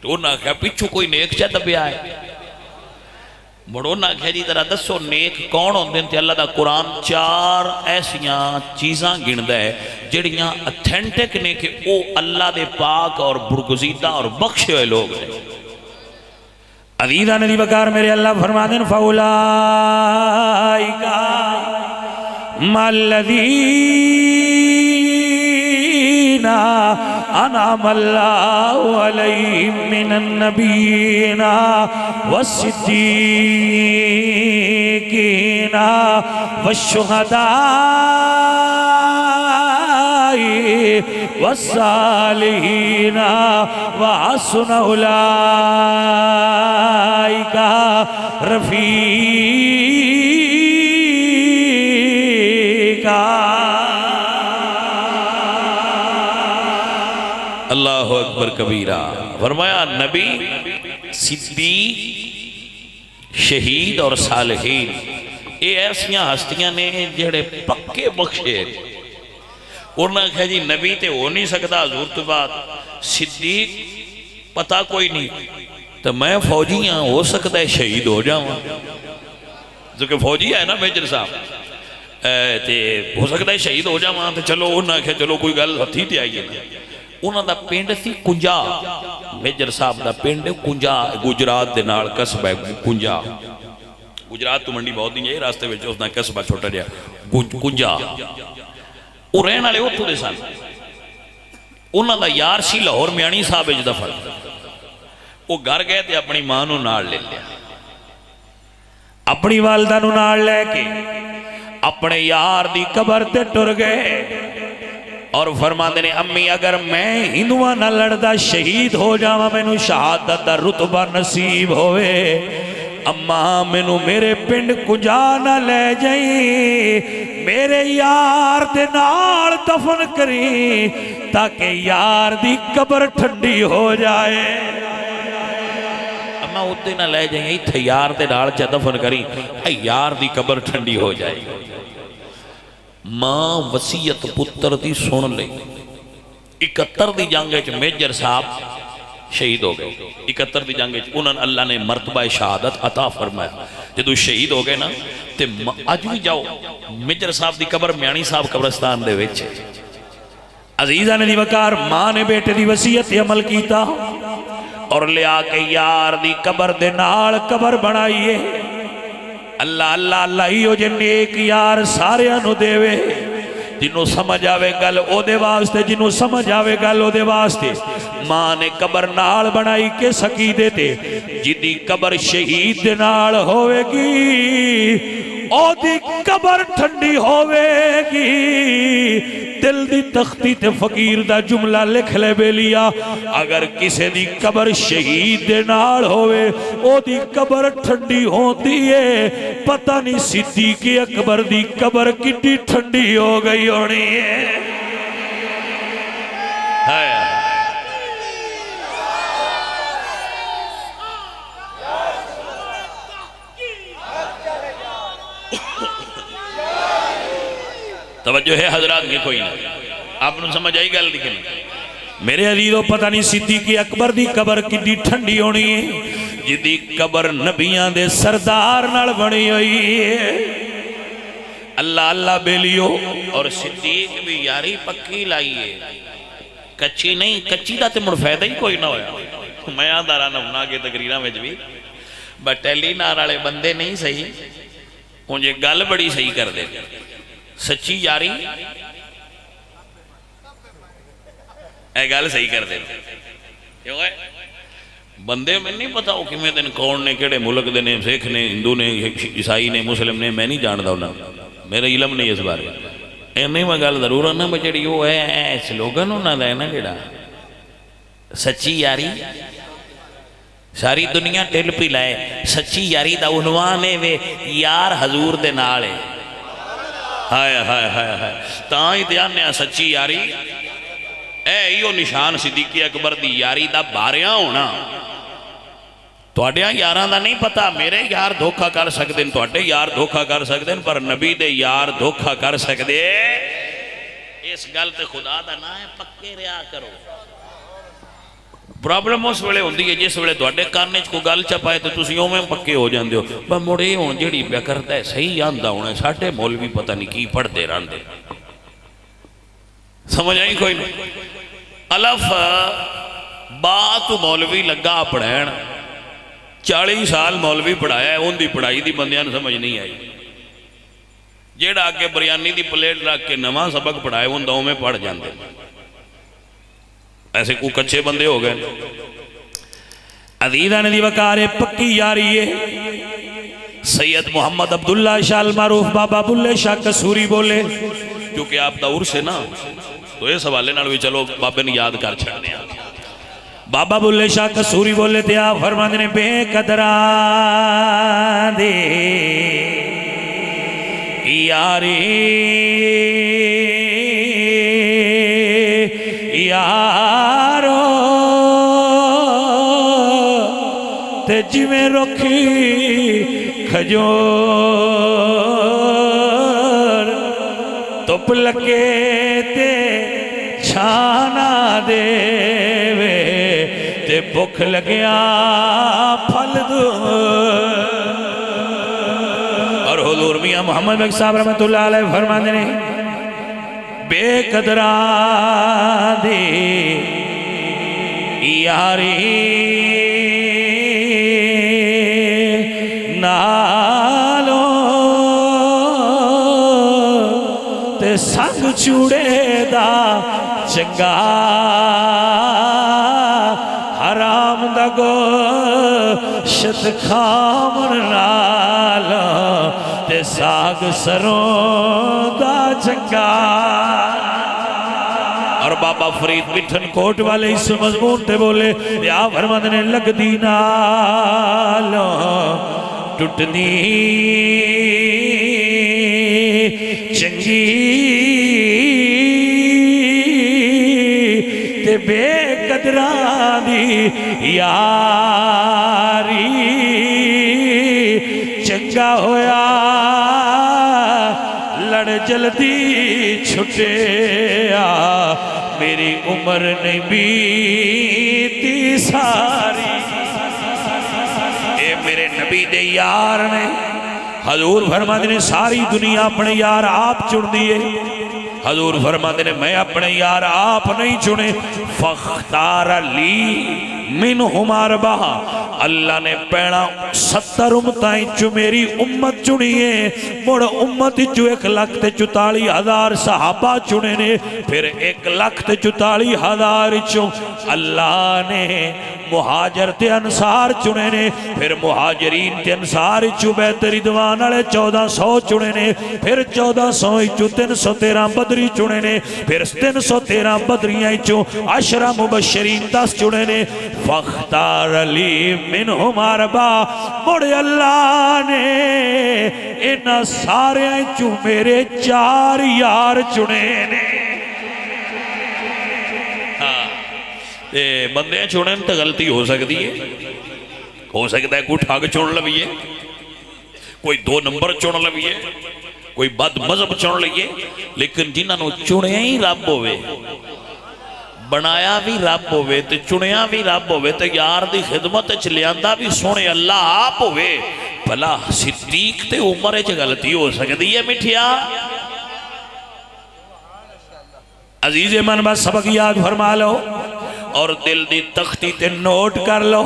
Speaker 1: تو انہوں نے کہا پچھو کوئی نیک چاہ دبیا ہے. بڑوں نے کہا جی ذرا دسو نیک کون ہوندے ہیں. اللہ دا قرآن 4 ایسیاں چیزاں گندا ہے جڑیاں اتھینٹک نے کہ او اللہ دے پاک اور برگزیدہ اور بخشے ہوئے لوگ ہیں.
Speaker 2: عزیزہ ندی بکار میرے اللہ فرما دیں فَأُولَائِكَ مَا الَّذِينَ أَنْعَمَ اللَّهُ عَلَيْهِمْ مِنَ النَّبِيِّينَ وَالصِّدِّيقِينَ وَالشُّهَدَاءِ وَالصَّالِحِينَ وَحَسُنَ أُولَئِكَ رفیقا.
Speaker 1: اللہ اکبر کبیرہ. فرمایا نبی صدیق شہید اور صالحین یہ ایسیاں ہستیاں نے جڑے پکے بخشے. انہوں نے کہا جی نبی تے ہو نہیں سکتا حضور تو بات صدیق پتا کوئی نہیں تو میں فوجی ہاں ہو سکتا ہے شہید ہو جاؤں جو کہ فوجی ہے نا میجر صاحب ہو سکتا ہے شہید ہو جاؤں تو چلو انہوں نے کہا چلو کوئی گل ہتھی تے آئیے نا. انہوں دا پینڈ سی کنجا. میجر صاحب دا پینڈ کنجا گجرات دے نال قصبہ کنجا. گجرات تو منڈی بہت نہیں ہے راستے میں اس نے قصبہ چھوٹا دیا کنجا. وہ رہن والے اتھو دے سن. انہوں دا یار سی لاہور میانی صاحب اج دفن. وہ گھر گئے تھے اپنی ماں نو نال لے لیا
Speaker 2: اپنی والدہ نو نال لے کے اپنے یار دی قبر تے ٹر گئے اور فرما دینے امی اگر میں ہندوان نہ لڑدا شہید ہو جاواں میں نو شہادت دا رتبہ نصیب ہوئے. اماں میں نو میرے پنڈ کجا نہ لے جائیں میرے یار دے نال دفن کریں تاکہ یار دی قبر ٹھنڈی ہو جائے.
Speaker 1: اماں اتنے نہ لے جائیں ایتھے یار دے نال چا دفن کریں یار دی قبر ٹھنڈی ہو جائے. ماں وسیعت پتر دی سن لئی. 71 دی جنگ میجر صاحب شہید ہو گئے. 71 دی جنگ انہوں نے اللہ نے مرتبہ شہادت عطا فرمایا. جدو شہید ہو گئے نا تے آج بھی جاؤ میجر صاحب دی قبر میانی صاحب قبرستان دے وچ.
Speaker 2: عزیزہ نے دی وقار ماں نے بیٹے دی وسیعت عمل کیتا اور لے آکے یار دی قبر دے نال قبر بنائیے. اللہ اللہ اللہ ہی ہو جن ایک یار سارے انو دے وے جنہوں سمجھ آوے گل او دے واسطے جنہوں سمجھ آوے گل او دے واسطے. ماں نے قبر نال بنائی کے سکی دیتے جدی قبر شہید دے نال ہوئے گی او دی قبر ٹھنڈی ہوئے گی. دل دی تختی تے فقیر دا جملہ لکھ لے بے لیا اگر کسے دی قبر شہید دے نال ہوئے او دی قبر ٹھنڈی ہوتی ہے. پتہ نہیں صدیق اکبر دی قبر کتنی ٹھنڈی ہو گئی ہونی ہے.
Speaker 1: توجہ ہے حضرات کی کوئی نہیں آپ نے سمجھ آئی گل دیکھیں.
Speaker 2: میرے عزیزو پتہ نہیں صدیق اکبر دی قبر کتنی ٹھنڈی ہونی ہے جدی قبر نبیان دے سردار نال بنی ہوئی ہے. اللہ اللہ بیلیو.
Speaker 1: اور صدیق بھی یاری پکی لائیے کچھی نہیں کچھی دا تے مڑ فائدہ ہی کوئی نہ ہویا. میں آدھارا نمنا کے تقریرہ میں بھی بٹیلی نارالے بندے نہیں صحیح مجھے گل بڑی صحیح کر دے. سچی یاری اے گل صحیح کر دے. بندے میں نہیں پتا ہو کہ میں دن کون نے کیڑے ملک دے نے سکھ نے ہندو نے عیسائی نے مسلم نے میں نہیں جاندا ہونا میرا علم نہیں اس بارے. نہیں میں گل ضرور ہونا میں جڑی وہ ہے سلوگن ہونا دا ہے نا جڑا سچی یاری ساری دنیا ٹل پی لائے. سچی یاری دا عنوان ہے وے یار حضور دے نال ہے. ہائے ہائے ہائے ہائے تاں ہی دھیان نے سچی یاری ایو نشان صدیق اکبر دی یاری دا باریاں ہونا تواڈیاں یاراں دا نہیں پتا میرے یار دھوکھا کر سکتے ہیں تواڈے یار دھوکھا کر سکتے ہیں پر نبی دے یار دھوکھا کر سکتے اس گل تے خدا دا نہ ہے پکے رہا کرو پرابلم اس ویلے ہوندی ہے جس ویلے تواڈے کان وچ کوئی گل چپائے تو تسی اوویں پکے ہو جاندے ہو پر مڑے ہن جیڑی پیا کردا ہے صحیح آندا ہونا ساڈے مولوی پتہ نہیں کی پڑھدے رہندے سمجھ آئی کوئی نہیں الف با تو مولوی لگا پڑھین 40 سال مولوی پڑھایا ہے ان دی پڑھائی دی بندیاں سمجھ نہیں آئی جیڑا آگے بریانی دی پلیٹ رکھ کے نواں سبق پڑھائے ان دوں میں پڑھ جاندے ایسے کو کچھے بندے ہو گئے
Speaker 2: عزیزہ نے دی وقار پکی یاری ہے سید محمد عبداللہ شاہ المعروف بابا بلے شاہ کسوری بولے
Speaker 1: کیونکہ آپ دور سے نا تو یہ سوالے نال بھی چلو بابے نے یاد کر چھڑنے آگے
Speaker 2: بابا بلے شاہ کسوری بولے تھے آپ فرماندے نے بے قدران دے یاری یارو تے جویں رکھی کھجور تپ لکے تے چھانا دے تے بھوک لگیا پھل دو اور حضور میاں محمد بک صاحب رحمت اللہ علیہ فرماندے نے بے قدران دی یاری نالو تے سنگ چوڑے دا چنگا حرام دا گوشت کھامن نالا تے ساگ سروں دا چنگا اور بابا فرید مٹھن کوٹ والے اس مضمون تے بولے یا فرماندے نے لگ دی نالو ٹوٹ دی چنگی تے بے قدران دی یاری چنگا ہویا لڑ جلدی چھٹے میری عمر نہیں بیتی ساری اے میرے نبی دے یار نے حضور فرماتے نے ساری دنیا اپنے یار آپ چن دیئے حضور فرماتے نے میں اپنے یار آپ نہیں چنے فاختار لی منہم اربع اللہ نے پیڑا 70 امتائیں جو میری امت چنیے مڑ امت جو 1,44,000 صحابہ چنے نے پھر 1,44,000 چوں اللہ نے مہاجر تے انصار چنے نے پھر مہاجرین تے انصار چو بیت رضوان والے 1400 چنے نے پھر 1400 چو 313 بدری چنے نے پھر 313 بدریاں چو 10 مبشرین 10 چنے نے فاختار علی منہم اربع مڑے اللہ نے انہاں سارے چو میرے 4 یار چنے نے
Speaker 1: بندے چنن تو غلطی ہو سکتی ہے ہو سکتا ہے کوئی ٹھگ چن لویے کوئی 2 نمبر چن لویے کوئی بد مذہب چن لئیے لیکن جنہاں نو چنیا ہی رب ہوئے بنایا بھی رب ہوئے تے چنیا بھی رب ہوئے تے یار دی خدمت چلیاندہ بھی سونے اللہ آپ ہوئے بھلا صدیق تے عمر چ غلطی ہو سکتی ہے مٹھیا
Speaker 2: عزیز من بس سبق یاد فرما لو اور دل دی تختی تے نوٹ کر لو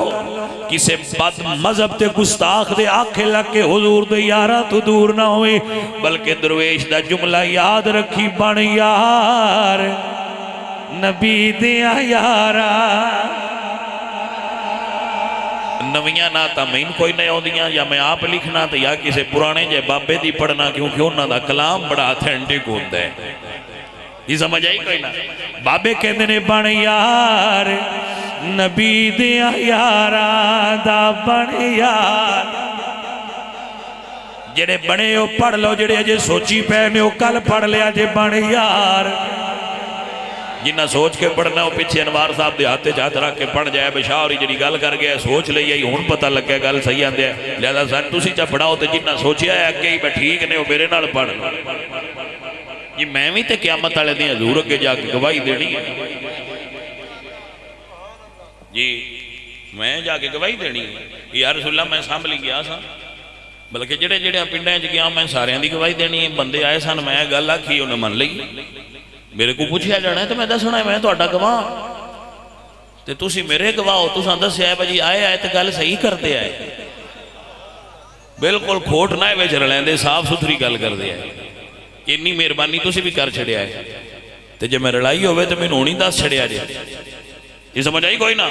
Speaker 2: کسے بد مذہب تے گستاخ دے آنکھیں لگ کے حضور دے یارہ تو دور نہ ہوئے بلکہ درویش دا جملہ یاد رکھی بن یار نبی دیا یارہ
Speaker 1: نویاں ناتا میں ان کوئی نہیں ہو دیاں یا میں آپ لکھنا تھا یا کسے پرانے جے بابے دی پڑھنا کیونکہ انہاں دا کلام بڑا اتھینٹک ہوتا ہے یہ سمجھ آئی کوئی نہ
Speaker 2: بابے کہندے نے بن یار نبی دیا یارہ دا بن یار جڑے بنے ہو پڑھ لو جڑے اجے سوچی پہ میں ہو کل پڑھ لیا جے بن یار جنہ سوچ کے پڑھنا وہ پیچھے انوار صاحب دے ہاتھ ہاتھ رکھ کے پڑھ جائے بشار جڑی گل کر گیا سوچ لئی ہن پتہ لگے گل صحیح آندے ہے لہذا سن تسی چا پڑھاؤ تے جنہ سوچیا ہے اگے ہی میں ٹھیک نے وہ میرے نال پڑھ جی میں بھی تے قیامت والے دن حضور اگے جا کے گواہی دینی ہے جی میں جا کے گواہی دینی ہے یا رسول اللہ میں سنبھلی گیا سا بلکہ جڑے جڑے پنڈاں وچ گیا میں سارے دی گواہی دینی ہے بندے آئے سن میں گل آکھی انہیں من لئی میرے کو پوچھیا جانا ہے تو میں دسنا ہے میں تہاڈا گواہ تے تسی میرے گواہ ہو تساں دسیا ہے بھائی آئے تے گل صحیح کرتے آئے بالکل کھوٹ نہ وچ رلیندے صاف ستھری گل کردے آئے اتنی مہربانی تسی بھی کر چھڑیا ہے تے جے میں لڑائی ہوئے تو مینوں نہیں دس چھڑیا جے یہ سمجھ آئی کوئی نہ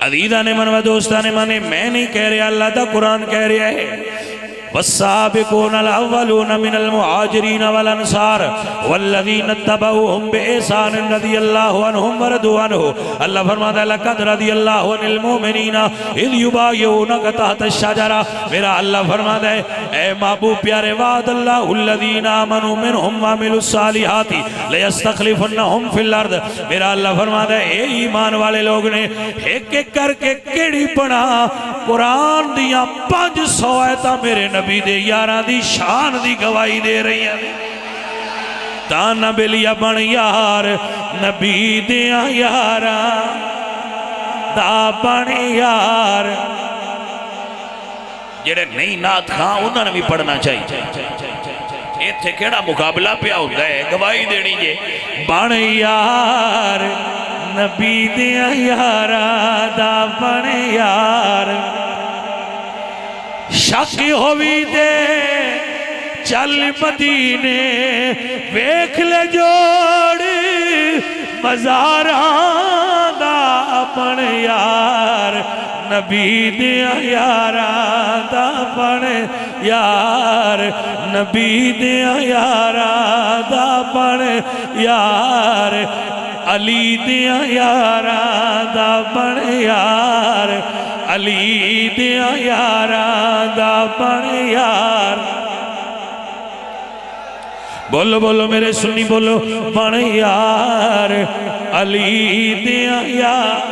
Speaker 2: عزیزان من و دوستان من میں نہیں کہہ رہا اللہ دا قرآن کہہ رہا ہے والسابقون الاولون من المہاجرین والانصار والذین اتبعوهم بإحسان رضی اللہ عنہم ورضوا عنہ اللہ فرماتا ہے لقد رضی اللہ عن المؤمنین اذ یبایعونک تحت الشجرہ میرا اللہ فرماتا ہے اے محبوب پیارے وعد اللہ الذین آمنوا منہم وعملوا الصالحات لیستخلفنہم فی الارض میرا اللہ فرماتا ہے اے ایمان والے لوگ نے ایک ایک کر کے کیڑی پڑھا قرآن دیاں 500 آیتاں میرے نبی دے یاراں دی شان دی گواہی دے رہی ہیں تانا بلیا بن یار نبی دیاں یاراں دا بن یار جڑے نہیں نات خان انہوں نے بھی پڑھنا چاہیے ایتھے کیڑا مقابلہ پیا ہوتا ہے گواہی دینی جے بن یار نبی دیاں یاراں دا بن یار شک ہوئی دے چل مدینے ویکھ لے جوڑ مزاراں دا اپن یار نبی دیاں یاراں دا اپن یار نبی دیاں یاراں دا اپن یار علی دیاں یاراں دا اپن یار علی دیاں یاراں دا بن یار بولو بولو میرے سنی بولو بن یار علی دیاں یار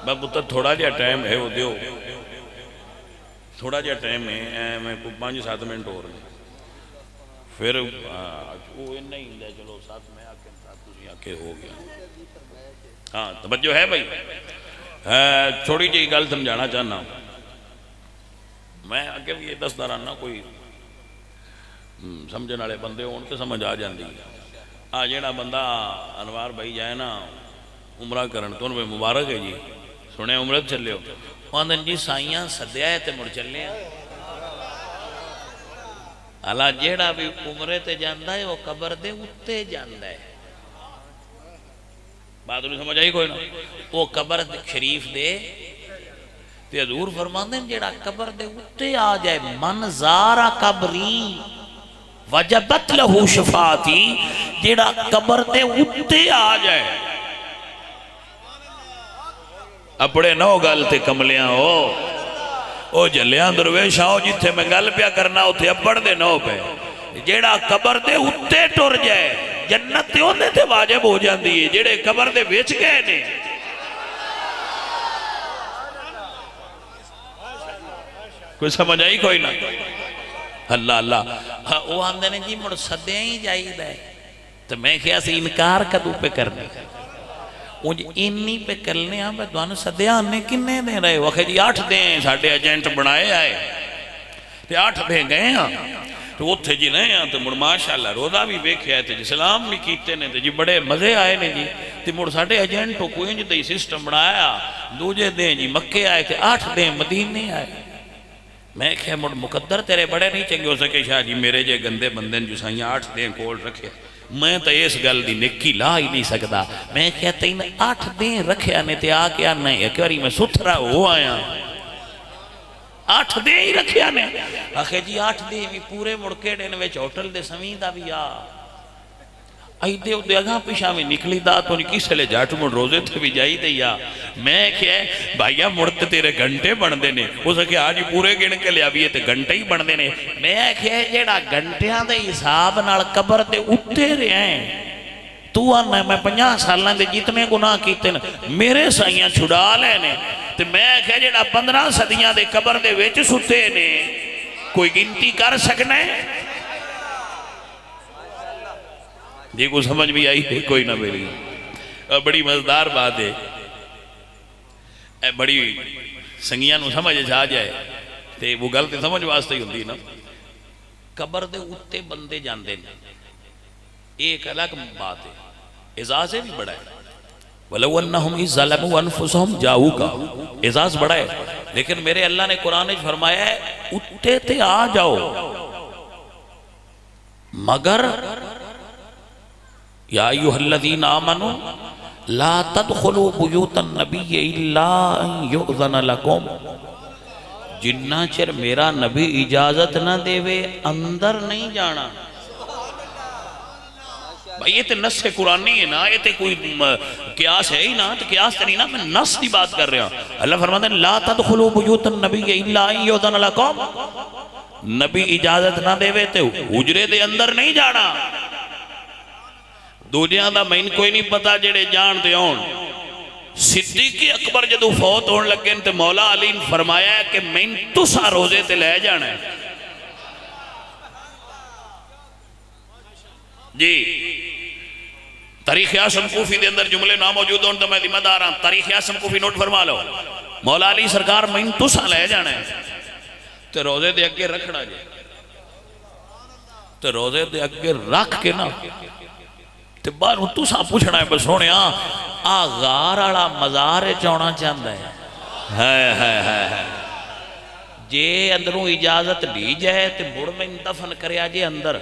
Speaker 2: بابو تو تھوڑا جا ٹائم ہے وہ دیو تھوڑا جا ٹائم ہے میں 5-7 منٹ ہو رہے ہیں پھر وہ نہیں دے چلو ساتھ میں آکے ہو گیا ہاں توجہ ہے بھائی چھوڑی جی گل سمجھانا چاہنا میں آگے بھی یہ دستا رہنا کوئی سمجھنے والے بندے ہون تو سمجھ آ جاندی ہاں جیڑا بندہ انوار بھائی جائے نا عمرہ کرن تو انہیں مبارک ہے جی سنے عمرت چلے ہو آندن جی سائیاں سدیا ہے تے مڑ چلے ہیں اللہ جیڑا بھی عمرے تے جاندہ ہے وہ قبر دے اتے جاندہ ہے بات انہیں سمجھ آئی کوئی نا وہ قبر شریف دے تے حضور فرماندے ہیں جیڑا قبر دے اتے آ جائے من زارا قبری وجبت لہو شفاعتی جیڑا قبر دے اتے آ جائے اپنے نو گل تے کملیاں ہو او جلیاں درویش آؤ جتھے میں گل پیا کرنا ہوتے اپڑ دے نو پہ جیڑا قبر دے اتے ٹر جائے جنت تے ہوندے تے واجب ہو جاندی ہے جیڑے قبر دے ویچ گئے نے کوئی سمجھ آئی کوئی نہ اللہ اللہ وہ آندے نے جی مڑ صدیاں ہی جائی دے تو میں کیا سے انکار کدو پہ کرنے انج انی پہ کرنے ہاں پہ دوانو صدیاں آنے کنے دیں رہے وقت جی 8 دیں ساڑھے ایجنٹ بنائے آئے تے 8 دیں گئے ہاں تو وہ تھے جی نہیں ہاں تو مڑ ماشاءاللہ روزہ بھی بیکھے آئے تھے جی سلام بھی کیتے نے جی بڑے مزے آئے نے جی تے مڑ ساڑھے ایجنٹوں کوئی انج تے سسٹم بنایا دوجے دیں جی مکے آئے تھے 8 دیں مدینے آئے میں کہا مڑ مقدر تیرے بڑے نہیں چنگے ہو سکے شاہ جی میرے جے گندے بندن جو سائیاں 8 دیں کول رکھے میں تو اس گل دی نکی لا ہی نہیں سکتا میں کہتا ہی 8 دیں رکھے آنے تے آ کے آنا ہے کہ میں ستھرا ہو آیا 8 دیں ہی رکھے آنے آخر جی 8 دیں بھی پورے مڑکے ڈین ویچ ہوٹل دے سمین دا بھی
Speaker 1: ایدے ادے اگاں پیشاں میں نکلی دا تو نہیں کس لے جاٹ مڑ روزے تھے بھی جائی دے یا میں کیا ہے بھائیہ مڑتے تیرے گھنٹے بڑھ دینے ہو سکے آج پورے گن کے لیا بھی ہے تے گھنٹے ہی بڑھ دینے میں کیا ہے جیڑا گھنٹیاں دے حساب نال قبر دے اٹھے رہے ہیں تو آنا میں 50 سالوں دے جتنے گناہ کیتے میرے سائیاں چھڑا لینے تے میں کیا جیڑا 15 صدیاں دے قبر دے ویچ ستے نے کوئی گنتی کر سکنے یہ کو سمجھ بھی آئی ہے کوئی نہ میری بڑی مزدار بات ہے بڑی سنگیاں نو سمجھ جا جائے تے وہ گلتے سمجھ واسطے ہی ہوندی نا قبر دے اتے بندے جاندے نا ایک الگ بات ہے اعزاز بھی بڑا ہے وَلَوْ أَنَّهُمْ إِذْ ظَلَمُوا أَنفُسَهُمْ جَاءُوكَ اعزاز بڑا ہے لیکن میرے اللہ نے قرآن میں فرمایا ہے اٹھے تے آ جاؤ مگر یا ایوہ الذین آمنوا لا تدخلوا بیوت النبی الا ان یؤذن لکم جنہ چر میرا نبی اجازت نہ دے وے اندر نہیں جانا بھائی یہ تے نص قرآن نہیں ہے نا یہ تے کوئی قیاس ہے ہی نا تو قیاس تے نہیں نا میں نص دی بات کر رہا ہوں اللہ فرماتے ہیں لا تدخلوا بیوت النبی الا ان یؤذن لکم نبی اجازت نہ دے وے تے حجرے دے اندر نہیں جانا دنیا دا میں کوئی نہیں پتا جڑے جان دے ہون صدیق اکبر جدو فوت ہون لگے تے مولا علی نے فرمایا ہے کہ میں تسا روزے تے لے جانا ہے جی تاریخ اعظم کوفی دے اندر جملے ناموجود ہون تو میں ذمہ دار ہوں تاریخ اعظم کوفی نوٹ فرما لو مولا علی سرکار میں تسا لے جانا ہے تے روزے دے اگے رکھنا جائے تے روزے دے اگے رکھ کے نا تے باروں تو ساں پوچھنا ہے بس ہونے غار آڑا مزار چونا چاہتا ہے جے اندروں اجازت لی جائے تے مڑ میں دفن کریا جے اندر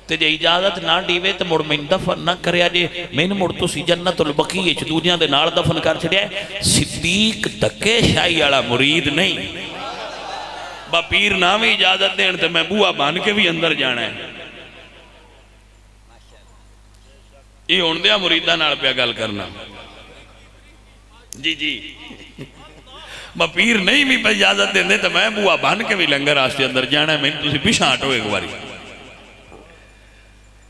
Speaker 1: تے جے اجازت نہ دیوے تے مڑ میں دفن نہ کریا جے میں مڑ تو سی جنت البقیع دنیا دے نال دفن کر چھڑیا ہے صدیق دکے شاہی آڑا مرید نہیں با پیر نامی اجازت دین تے میں بوہ بان کے بھی اندر جانا ہے یہ ہوندیا مریدہ نال پیا گل کرنا جی جی میں پیر نہیں بھی پہ اجازت دیں دے تو میں بوا بان کے بھی لنگر آستے اندر جانا ہے میں تسی پیشاں ہٹو ایک باری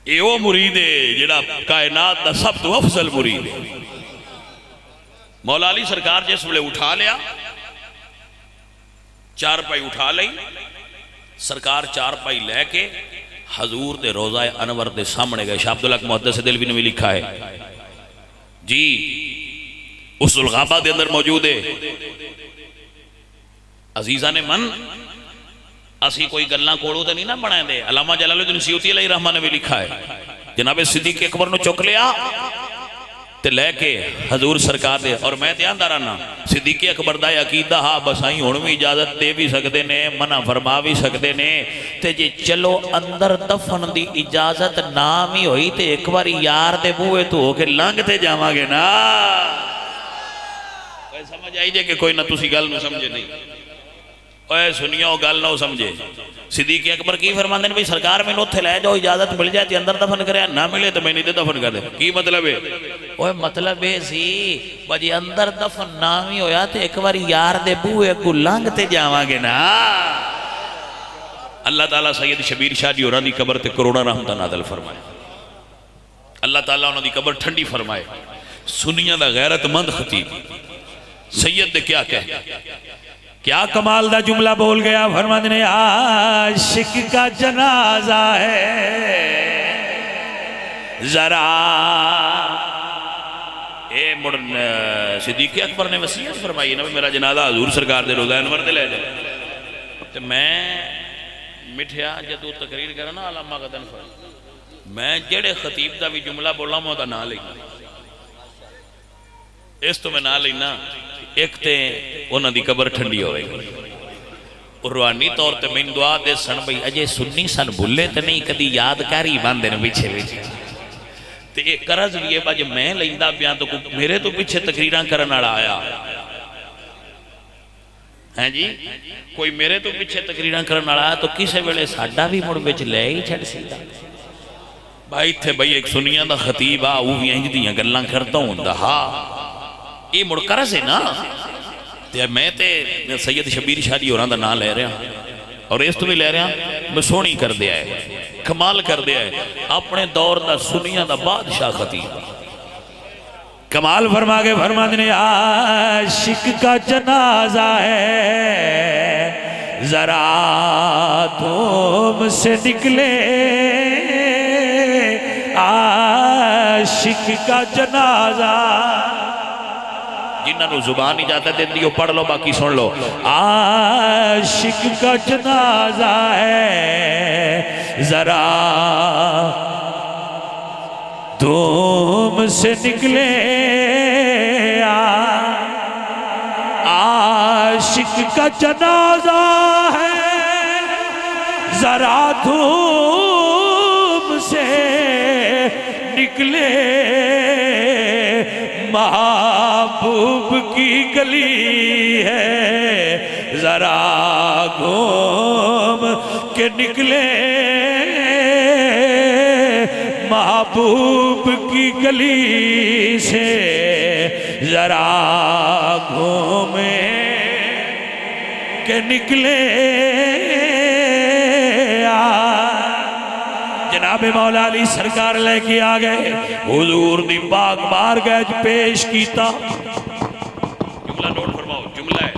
Speaker 1: یہ وہ مرید ہے جڑا کائنات دا سب تو افضل مرید ہے مولا علی سرکار جس ویلے اٹھا لیا چار پائی اٹھا لئی سرکار چار پائی لے کے حضور دے روزہ انور دے سامنے گئے شاہ عبداللہ محدث دلوی نے بھی لکھا ہے جی اس الغابہ دے اندر موجود ہے عزیزہ نے من اسی کوئی گلنا کوڑو تے نہیں نہ بنائیں دے علامہ جلال الدین سیوطی علیہ رحمہ نے بھی لکھا ہے جناب صدیق اکبر نے چک لیا تے لے کے حضور سرکار دے اور میں دھیان دارانا صدیق اکبر دا عقیدہ ہاں بسائیں ہون بھی اجازت دے بھی سکتے نے منع فرما بھی سکتے نے تے جے چلو اندر دفن دی اجازت نام ہی ہوئی تے ایک بار یار دے بوئے تو ہو کے لنگ تے جاواں گے نا کوئی سمجھ آئی جے کہ کوئی نہ تسی گل نو سمجھے نہیں اوے سنیو گل نو سمجھے صدیق اکبر کی فرمان دیں بھئی سرکار میں نوتھے لے جاؤ اجازت مل جائے تے اندر دفن کرے نہ ملے تو میں نہیں دے دفن کر دے کی مطلب ہے اوہ مطلب ہے سی بجی اندر دفن نامی ہویا تے ایک بار یار دے بوئے کو لنگ تے جاواں گے نا اللہ تعالیٰ سید شبیر شاہ جی اور دی قبر تے کروڑا رحمتہ نازل فرمائے اللہ تعالیٰ انہوں دی قبر ٹھنڈی فرمائے سنیاں دا غیرت مند خطیب سید نے کیا کہا کیا کمال دا جملہ بول گیا فرماند نے عاشق کا جنازہ ہے ذرا اے مڑن صدیق اکبر نے وصیت فرمائی نبی میرا جنازہ حضور سرکار دے روزہ انور دے لے جائے تو میں مٹھیا جدو تقریر کرنا علامہ قدن فرمائی میں جڑے خطیب دا بھی جملہ بولا میں دا نہ لئی اس تو میں نہ لینا ایک تے انہاں دی قبر ٹھنڈی ہوئے اور روحانی طور تے میں دعا دے سن بھئی اجے سنی سن بھولے تے نہیں کدی یادکاری باندھے نے پیچھے پیچھے تے ایک قرض لیے با جب میں لیندا بیان تو میرے تو پیچھے تقریراں کرن والا آیا ہیں جی کوئی میرے تو پیچھے تقریراں کرن والا آیا تو کسے ویلے ساڈا بھی مڑ وچ لے ہی چھڑ سیدا
Speaker 2: بھائی تھے بھائی ایک سنیاں دا خطیب آ وہ بھی انج دیاں گلاں کرتا ہوں دا ہاں یہ مڑکر سے نا تے میں تے سید شبیر شاہ جی ہوراں دا نام لے رہا اور اس تو بھی لے رہا میں سونی کر دیا ہے کمال کر دیا ہے اپنے دور دا سنیاں دا بادشاہ خطیب کمال فرما کے فرمانے عاشق کا جنازہ ہے ذرا تم سے نکلے عاشق کا جنازہ جنہاں نو زبان اجازت دین دیو پڑھ لو باقی سن لو عاشق کا جنازہ ہے ذرا تم سے نکلے عاشق کا جنازہ ہے ذرا تم سے نکلے محبوب کی گلی ہے ذرا گھوم کے نکلے محبوب کی گلی سے ذرا گھومے کے نکلے جناب مولا علی سرکار لے کے آگئے حضور دی پاک بارگاہ پیش کیتا جملہ نوٹ فرماؤ جملہ ہے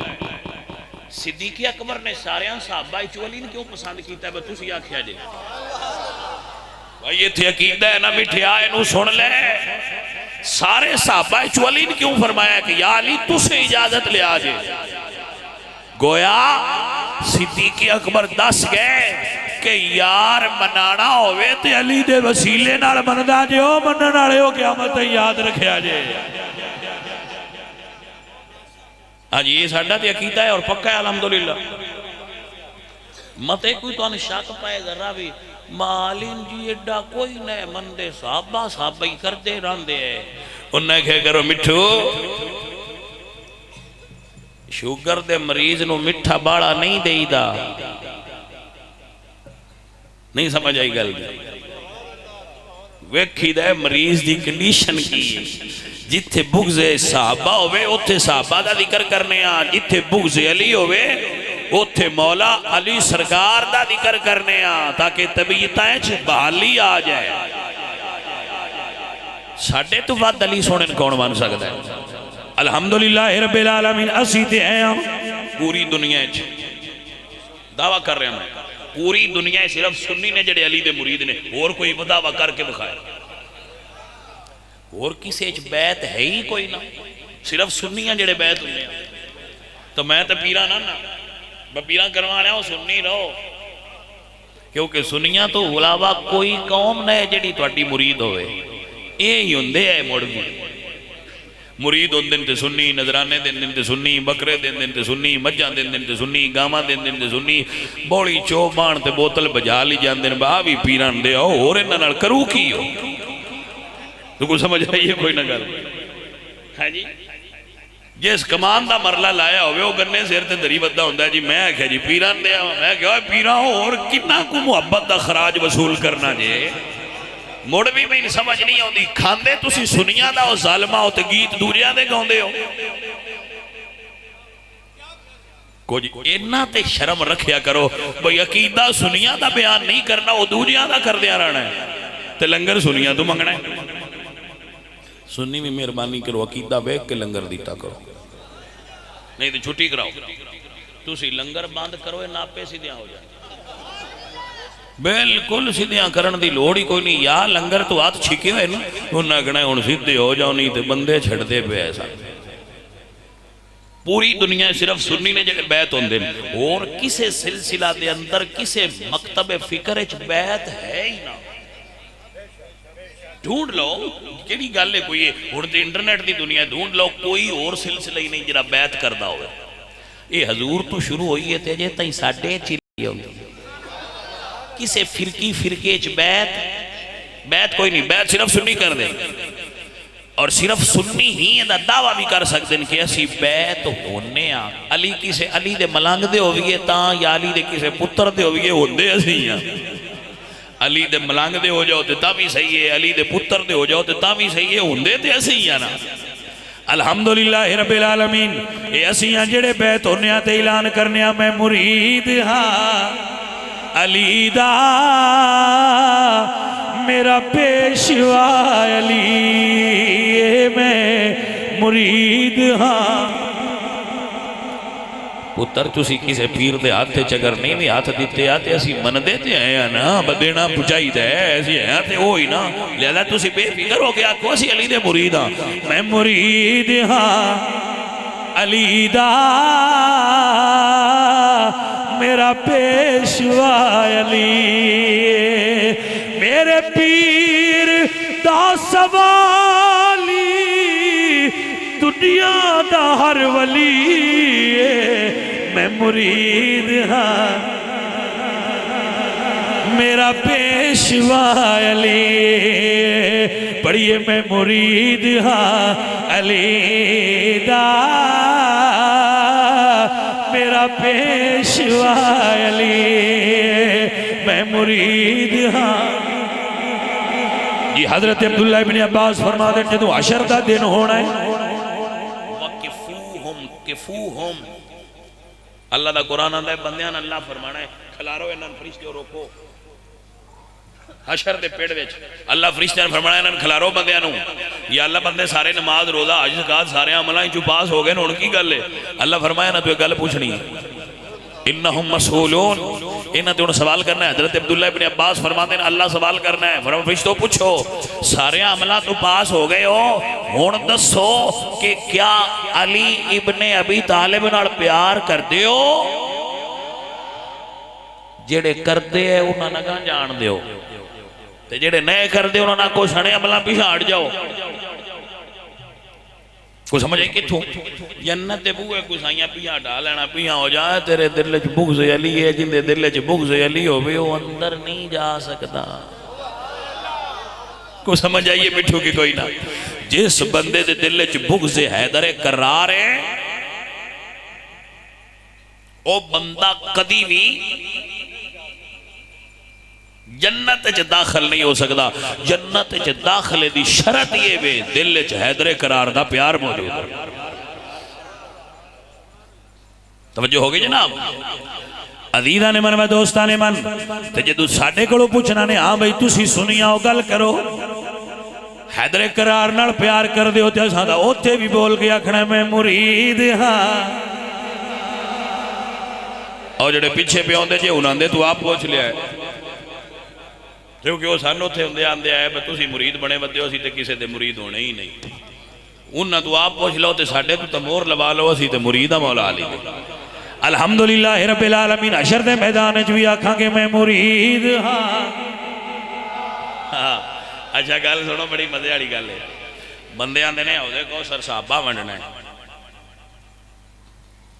Speaker 2: صدیق اکبر نے ساریاں صحابہ چولی نے کیوں پسند کیتا ہے بس تسی آکھیا جے بھائی یہ تھی عقیدہ ہے نا مٹھیا انہوں سن لے سارے صحابہ چولی نے کیوں فرمایا کہ یا علی تسے اجازت لے آجے گویا صدیق اکبر دس گئے کہ یار منانا ہوئے تے علی دے وسیلے نال مندا جے او منن والے ہو قیامت یاد رکھیا جے آج یہ ساڈا تے عقیدہ ہے اور پکا ہے الحمدللہ مت کوئی تو شک پائے ذرا بھی مالین جی ایڈا کوئی نہ مندے صحابہ صحابہ ہی کردے راندے ہیں انہیں کہہ کرو مٹھو شوگر دے مریض نو مٹھا باڑا نہیں دے دا نہیں سمجھ آئی گل ویکھی دے مریض دی کنڈیشن کی جتھے بغض صحابہ ہوئے اتھے صحابہ دا ذکر کرنے آ جتھے بغض علی ہوئے اتھے مولا علی سرکار دا ذکر کرنے آ تاکہ طبیعتائیں بحالی آ جائے ساڑھے تو بات علی سونن کون مان سکتا ہے الحمدللہ رب العالمین اسی تے ہیں ہم پوری دنیا دعویٰ کر رہے ہیں پوری دنیا صرف سنی نے جڑے علی دے مرید نے اور کوئی دعویٰ کر کے بخائے اور کسی بیعت ہے ہی کوئی نہ صرف سنیاں جڑے بیعت ہونے ہیں تو میں تو پیرا نہ میں پیرا کروانے ہوں سنی رہو کیونکہ سنیاں تو علاوہ کوئی قوم نہ ہے جڑی تواڈی مرید ہوئے یہ ہوندے ہے مڑ بھی مرید ان دن تے سنی نظرانے دن دن تے سنی بکرے دن دن تے سنی مجھاں دن دن تے سنی گاما دن دن تے سنی بوڑی چوبان تے بوتل بجا لی جان دن باہ بھی پیران دے ہو اور انہاں نال کرو کی ہو تو کوئی سمجھ آئیے کوئی نہ کر ہاں جی جس کمان دا مرلہ لایا ہوئے وہ گنے سیر تے دری بدہ ہوندہ ہے جی میں کہا جی پیران دے میں کہا پیران ہو اور کتنا کو محبت دا خراج وصول کرنا جے موڑ بھی میں سمجھ نہیں ہوندی کھاندے تسی سنیاں دا ہو ظالمہ ہو تے گیت دوریاں دے گاؤندے ہو کوئی اینا تے شرم رکھیا کرو بھئی عقیدہ سنیاں دا بیان نہیں کرنا وہ دوریاں دا کر دیا رہنا ہے تے لنگر سنیاں تو منگنا ہے سنی میں مہربانی کرو عقیدہ بیک کے لنگر دیتا کرو نہیں تو چھٹی کراؤ تسی لنگر باندھ کرو ناپے سیدھیاں ہو جائے بالکل سیدھیاں کرن دی لوڑی کوئی نہیں یا لنگر تو ہاتھ چھکے ہوئے نا انہاں کہنا ہے ان سیدھے ہو جاؤ نہیں تے بندے چھڑ دے پہ ایسا پوری دنیا صرف سنی نے جڑے بیعت ہوندے اور کسے سلسلہ دے اندر کسے مکتب فکر اچ بیعت ہے ہی نہ ڈھونڈ لو کیڑی گل ہے کوئی اڑتے انٹرنیٹ دی دنیا ڈھونڈ لو کوئی اور سلسلہ ہی نہیں جڑا بیعت کردا ہوئے یہ حضور تو شروع ہوئی ہے تے جے تائیں ساڈے چلی ہوندی کسے فرقے چ بیعت کوئی نہیں بیعت صرف سنی کر دے اور صرف سنی ہی دا دعویٰ بھی کر سکتے ہیں کہ اسی بیعت ہونے آ علی کسے علی دے ملانگ دے ہوئیے تاں یا علی دے کسے پتر دے ہوئیے ہوندے اسی ہیں علی دے ملنگ دے ہو جاؤ تے تا بھی صحیح ہے، علی دے پتر دے ہو جاؤ تے تا بھی صحیح ہے، ہوندے تے اسی ہی نا۔ الحمدللہ رب العالمین، اے اسی ہاں جڑے بیت ہونے تے اعلان کرنے میں مرید ہاں علی دا، میرا پیشوا علی، میں مرید ہاں۔ پتر تسی کسے پیر دے ہاتھے چگر نہیں بھی ہاتھ دیتے آتے اسی من دیتے ہیں نا، بدینا پچائی دے ایسی ہیں تے ہوئی نا، لہذا تسی بے فکر ہو گیا کو اسی علی دے مرید ہاں، میں مرید ہاں علی دا، میرا پیشوا علی، میرے پیر دا سوالی دنیا دا ہر ولی، میں مرید ہاں میرا پیشوا علی، پڑھیے میں مرید ہاں علی دا، میرا پیشوا علی، میں مرید ہاں۔ جی حضرت عبداللہ ابن عباس فرما دیں جدو عشر دا دن ہونا ہے، وَقِفُوهُمْ کِفُوهُمْ، اللہ دا قرآن آندہ ہے بندیاں اللہ فرمانا ہے کھلارو انہاں فرشتے روکو، حشر دے پیڑ ویچ اللہ فرشتے فرمانا ہے انہاں کھلارو بندیاں نو، یا اللہ بندے سارے نماز روزہ حج زکات سارے عملائیں جو پاس ہو گئے ان کی گل ہے، اللہ فرمایا نا تو ایک گل پوچھنی ہے، انہم مسئولون، انہاں تے انہوں سوال کرنا ہے۔ حضرت عبداللہ ابن عباس فرماتے ہیں اللہ سوال کرنا ہے، فرماتے فرشتوں پوچھو سارے عملہ تو پاس ہو گئے ہو، ہون دسو کہ کیا علی ابن ابی طالب نال پیار کر دے ہو؟ جڑے کر دے ہیں انہاں نہ کہاں جان دے ہو، تے جڑے نئے کر دے انہاں نہ کو سنے عملہ پیچھے ہٹ جاؤ۔ کو سمجھ آئی کتھوں جنت دے بوئے کو سائیاں پیاں ڈال لینا پیاں ہو جائے، تیرے دل وچ بغض علی ہے، جن دے دل وچ بغض علی ہوئے وہ اندر نہیں جا سکتا۔ کو سمجھ آئیے مٹھو کی کوئی نہ، جس بندے دے دل وچ بغض حیدر کرار ہے او بندہ کدی بھی جنت چ داخل نہیں ہو سکتا۔ جنت چ داخلے دی شرط یہ بے دل چ حیدر قرار دا پیار موجود ہے۔ توجہ ہوگی جناب؟ عزیزاں نے من میں دوستاں نے من تے جدو ساڈے کولوں پوچھنا نے ہاں بھائی تسی سنیا ہو گل کرو، حیدر قرار نال پیار کر دیو تے اساں دا اوتھے بھی بول کے آکھنا میں مرید ہاں۔ اور جڑے پیچھے پہ ہوندے جے انہاں دے تو آپ پوچھ لیا ہے، کیونکہ وہ سانو تھے ہوندے آندے آئے بس تسی مرید بنے بدے ہو سی تے کسے دے مرید ہونے ہی نہیں، انہاں تو آپ پوچھ لو تے ساڈے تو تمور لبا لو اسی تے مرید مولا علی دے۔ الحمدللہ رب العالمین عشر دے میدان وچ بھی آکھاں کہ میں مرید ہاں۔ اچھا گل سنو بڑی مزے والی گل ہے، بندے آندے نے حوض کوثر صحابہ ونڈنا ہے،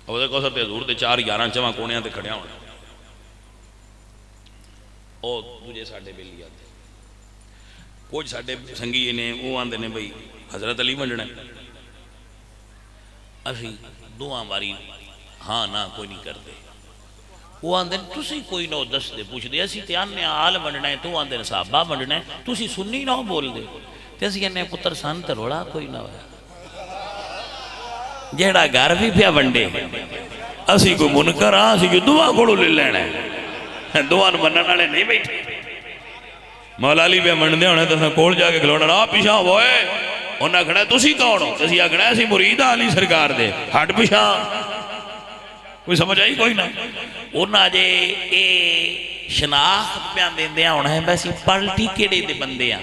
Speaker 2: حوض کوثر تے حضور دے 4 11 چواں کونیاں تے کھڑیا ہونا، او تجھے ساڑھے بیلی آتے کچھ ساڑھے سنگی نے وہ آندے نے بھئی حضرت علی ونڈنا ہے، اسی دعا باری ہاں نہ کوئی نہیں کر دے، وہ آندے تسی کوئی نہ دس دے پوچھ دے، اسی تے آنے آل ونڈنا ہے، تو آندے صحابہ ونڈنا ہے، تسی سنی نہ بول دے، تے اسی انہیں پتر سان تے روڑا کوئی نہ ہویا، جیڑا گھر بھی پیا ونڈے اسی کوئی منکر ہاں اسی کوئی دعا کھڑو لے لینا ہے، دعا منن والے نہیں بیٹھے، مولا علی پہ منڈے ہونے تو کول جا کے کھلونا نا پیچھا ہوئے انہاں کھڑا تسی کون ہو، تسی آکھنا اسی مرید علی سرکار دے، ہٹ پیچھا، کوئی سمجھ آئی کوئی نہ، انہاں جے اے شناخت پہ دیندیاں ہونا ہے بس یہ پارٹی کیڑے دے بندے ہیں،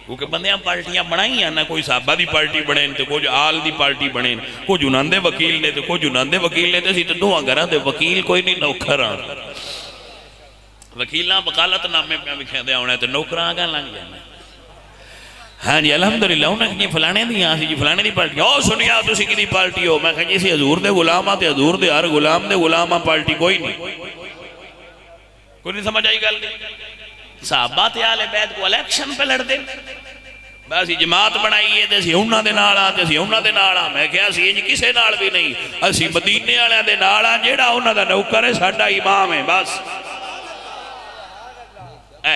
Speaker 2: کیونکہ بندیاں پارٹیاں بنائی ہیں نا، کوئی صحابہ دی پارٹی بنیں تو کچھ آل دی پارٹی بنیں، کچھ انہاں دے وکیل نے تو کچھ انہاں دے وکیل نے، تو اسی تو دعا گھراں دے وکیل کوئی نہیں نوکر ہاں، وکیلاں وکالت نامے پہ لکھے دے ہونا ہے تو نوکراں آگاں لنگ جانا ہے۔ ہاں جی الحمدللہ انہاں کہ فلانے دی ہاں سی جی فلانے دی پارٹی، او سنیا تسی کی دی پارٹی ہو، میں کہا جی سی حضور دے غلامہ تے حضور دے ہر غلام دے غلامہ پارٹی کوئی نہیں، کوئی نہیں سمجھ آئی گل نہیں، صحابہ تے آل بیت کو الیکشن پہ لڑ دے، بس جماعت بنائیے تے اسی انہاں دے نال آ تے اسی انہاں دے نال آ، میں کہا سی انج کسے نال بھی نہیں، اسی مدینے والے دے نال آ، جیڑا انہاں دا نوکر ہے ساڈا امام ہے، بس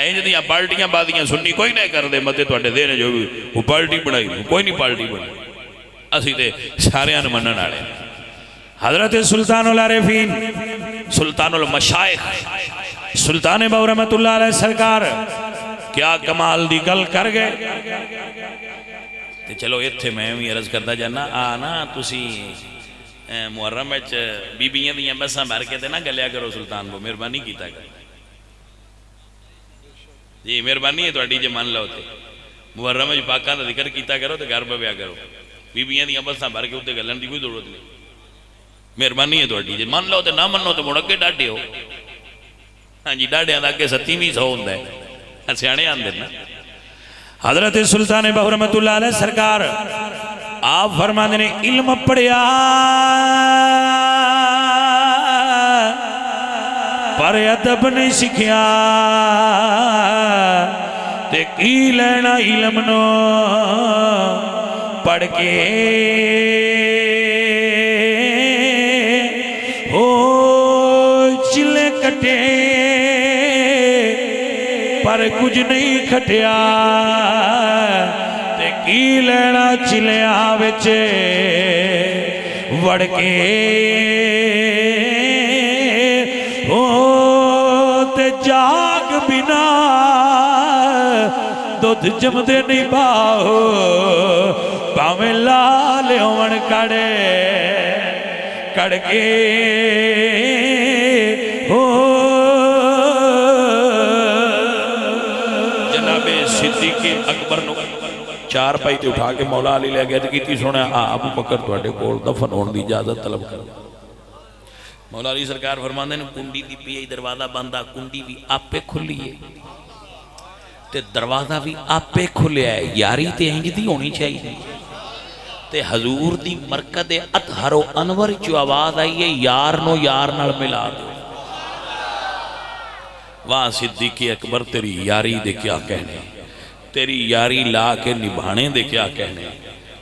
Speaker 2: انج دیاں پارٹیاں بادیاں سنی کوئی نہیں کر دے متے تو اٹھے دینے جو بھی وہ پارٹی بڑھائی کوئی نہیں پارٹی بڑھائی اسی تے سارے آن منن آڑے حضرت سلطان العارفین سلطان المشائخ سلطان باو رحمت اللہ علیہ سرکار کیا کمال دی گل کر گئے تے چلو اتھے میں بھی عرض کرتا جانا آنا تسی محرم وچ بیبیاں دیاں بساں بھر کے تے نہ گلیا کرو سلطان کو مہربانی کیتا کرو جی مہربانی ہے تہاڈی جے من لو تے محرم وچ پاکاں دا ذکر کیتا کرو تے گھر پویا کرو بیبیاں دیاں بساں بھر کے اوتے گلن دی کوئی ضرورت نہیں مہربانی ہے تہاڈی جے من لو تے نہ منو تے مڑ اگے ڈاڈے ہو ہاں جی ڈاڈیاں دا اگے 27ویں سو ہوندا ہے سیانے آندے نا حضرت سلطان باو رحمت اللہ علیہ سرکار آپ فرماندے نے علم پڑھیا پر ادب نہیں سکھیا تے کی لینا علم نو پڑھ کے او چلے کٹے پر کچھ نہیں کھٹیا تے کی لینا چلیا وچے وڑ کے او تے جاگ بنا دودھ جمدے نہیں باہو پاویں لال ہون کڑے کڑ کے او صدیق اکبر نو چار پائی تے اٹھا کے مولا علی لے گیا تے کیتی سونا ابو بکر تواڈے کول دفن ہون دی اجازت طلب کر مولا علی سرکار فرماندے نے کنڈی دی پئی دروازہ بندا کنڈی بھی آپے کھلی ہے تے دروازہ بھی آپے کھلیا ہے یاری تے انج دی ہونی چاہیے تے حضور دی مرکد اطہر و انور جو آواز آئی ہے یار نو یار نال ملا دو وہاں صدیق اکبر تیری یاری دے کیا کہنے تیری یاری لا کے نبھانے دے کیا کہنے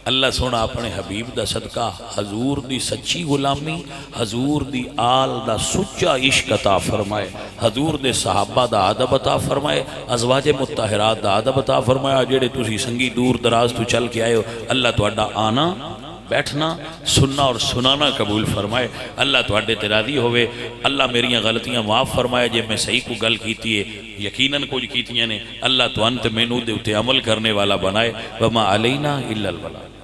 Speaker 2: اللہ سونا اپنے حبیب دا صدقہ حضور دی سچی غلامی حضور دی آل دا سچا عشق عطا فرمائے حضور دے صحابہ دا ادب عطا فرمائے ازواج مطہرات دا ادب عطا فرمائے جڑے تسی سنگی دور دراز تو چل کے آئے ہو اللہ تہاڈا آنا بیٹھنا سننا اور سنانا قبول فرمائے اللہ تواڈے تے راضی ہوئے اللہ میریاں غلطیاں معاف فرمائے جے میں صحیح کو گل کیتی ہے یقیناً کچھ کیتیاں نے اللہ تو انت مینوں دے اتے عمل کرنے والا بنائے وما علینا الا البلاغ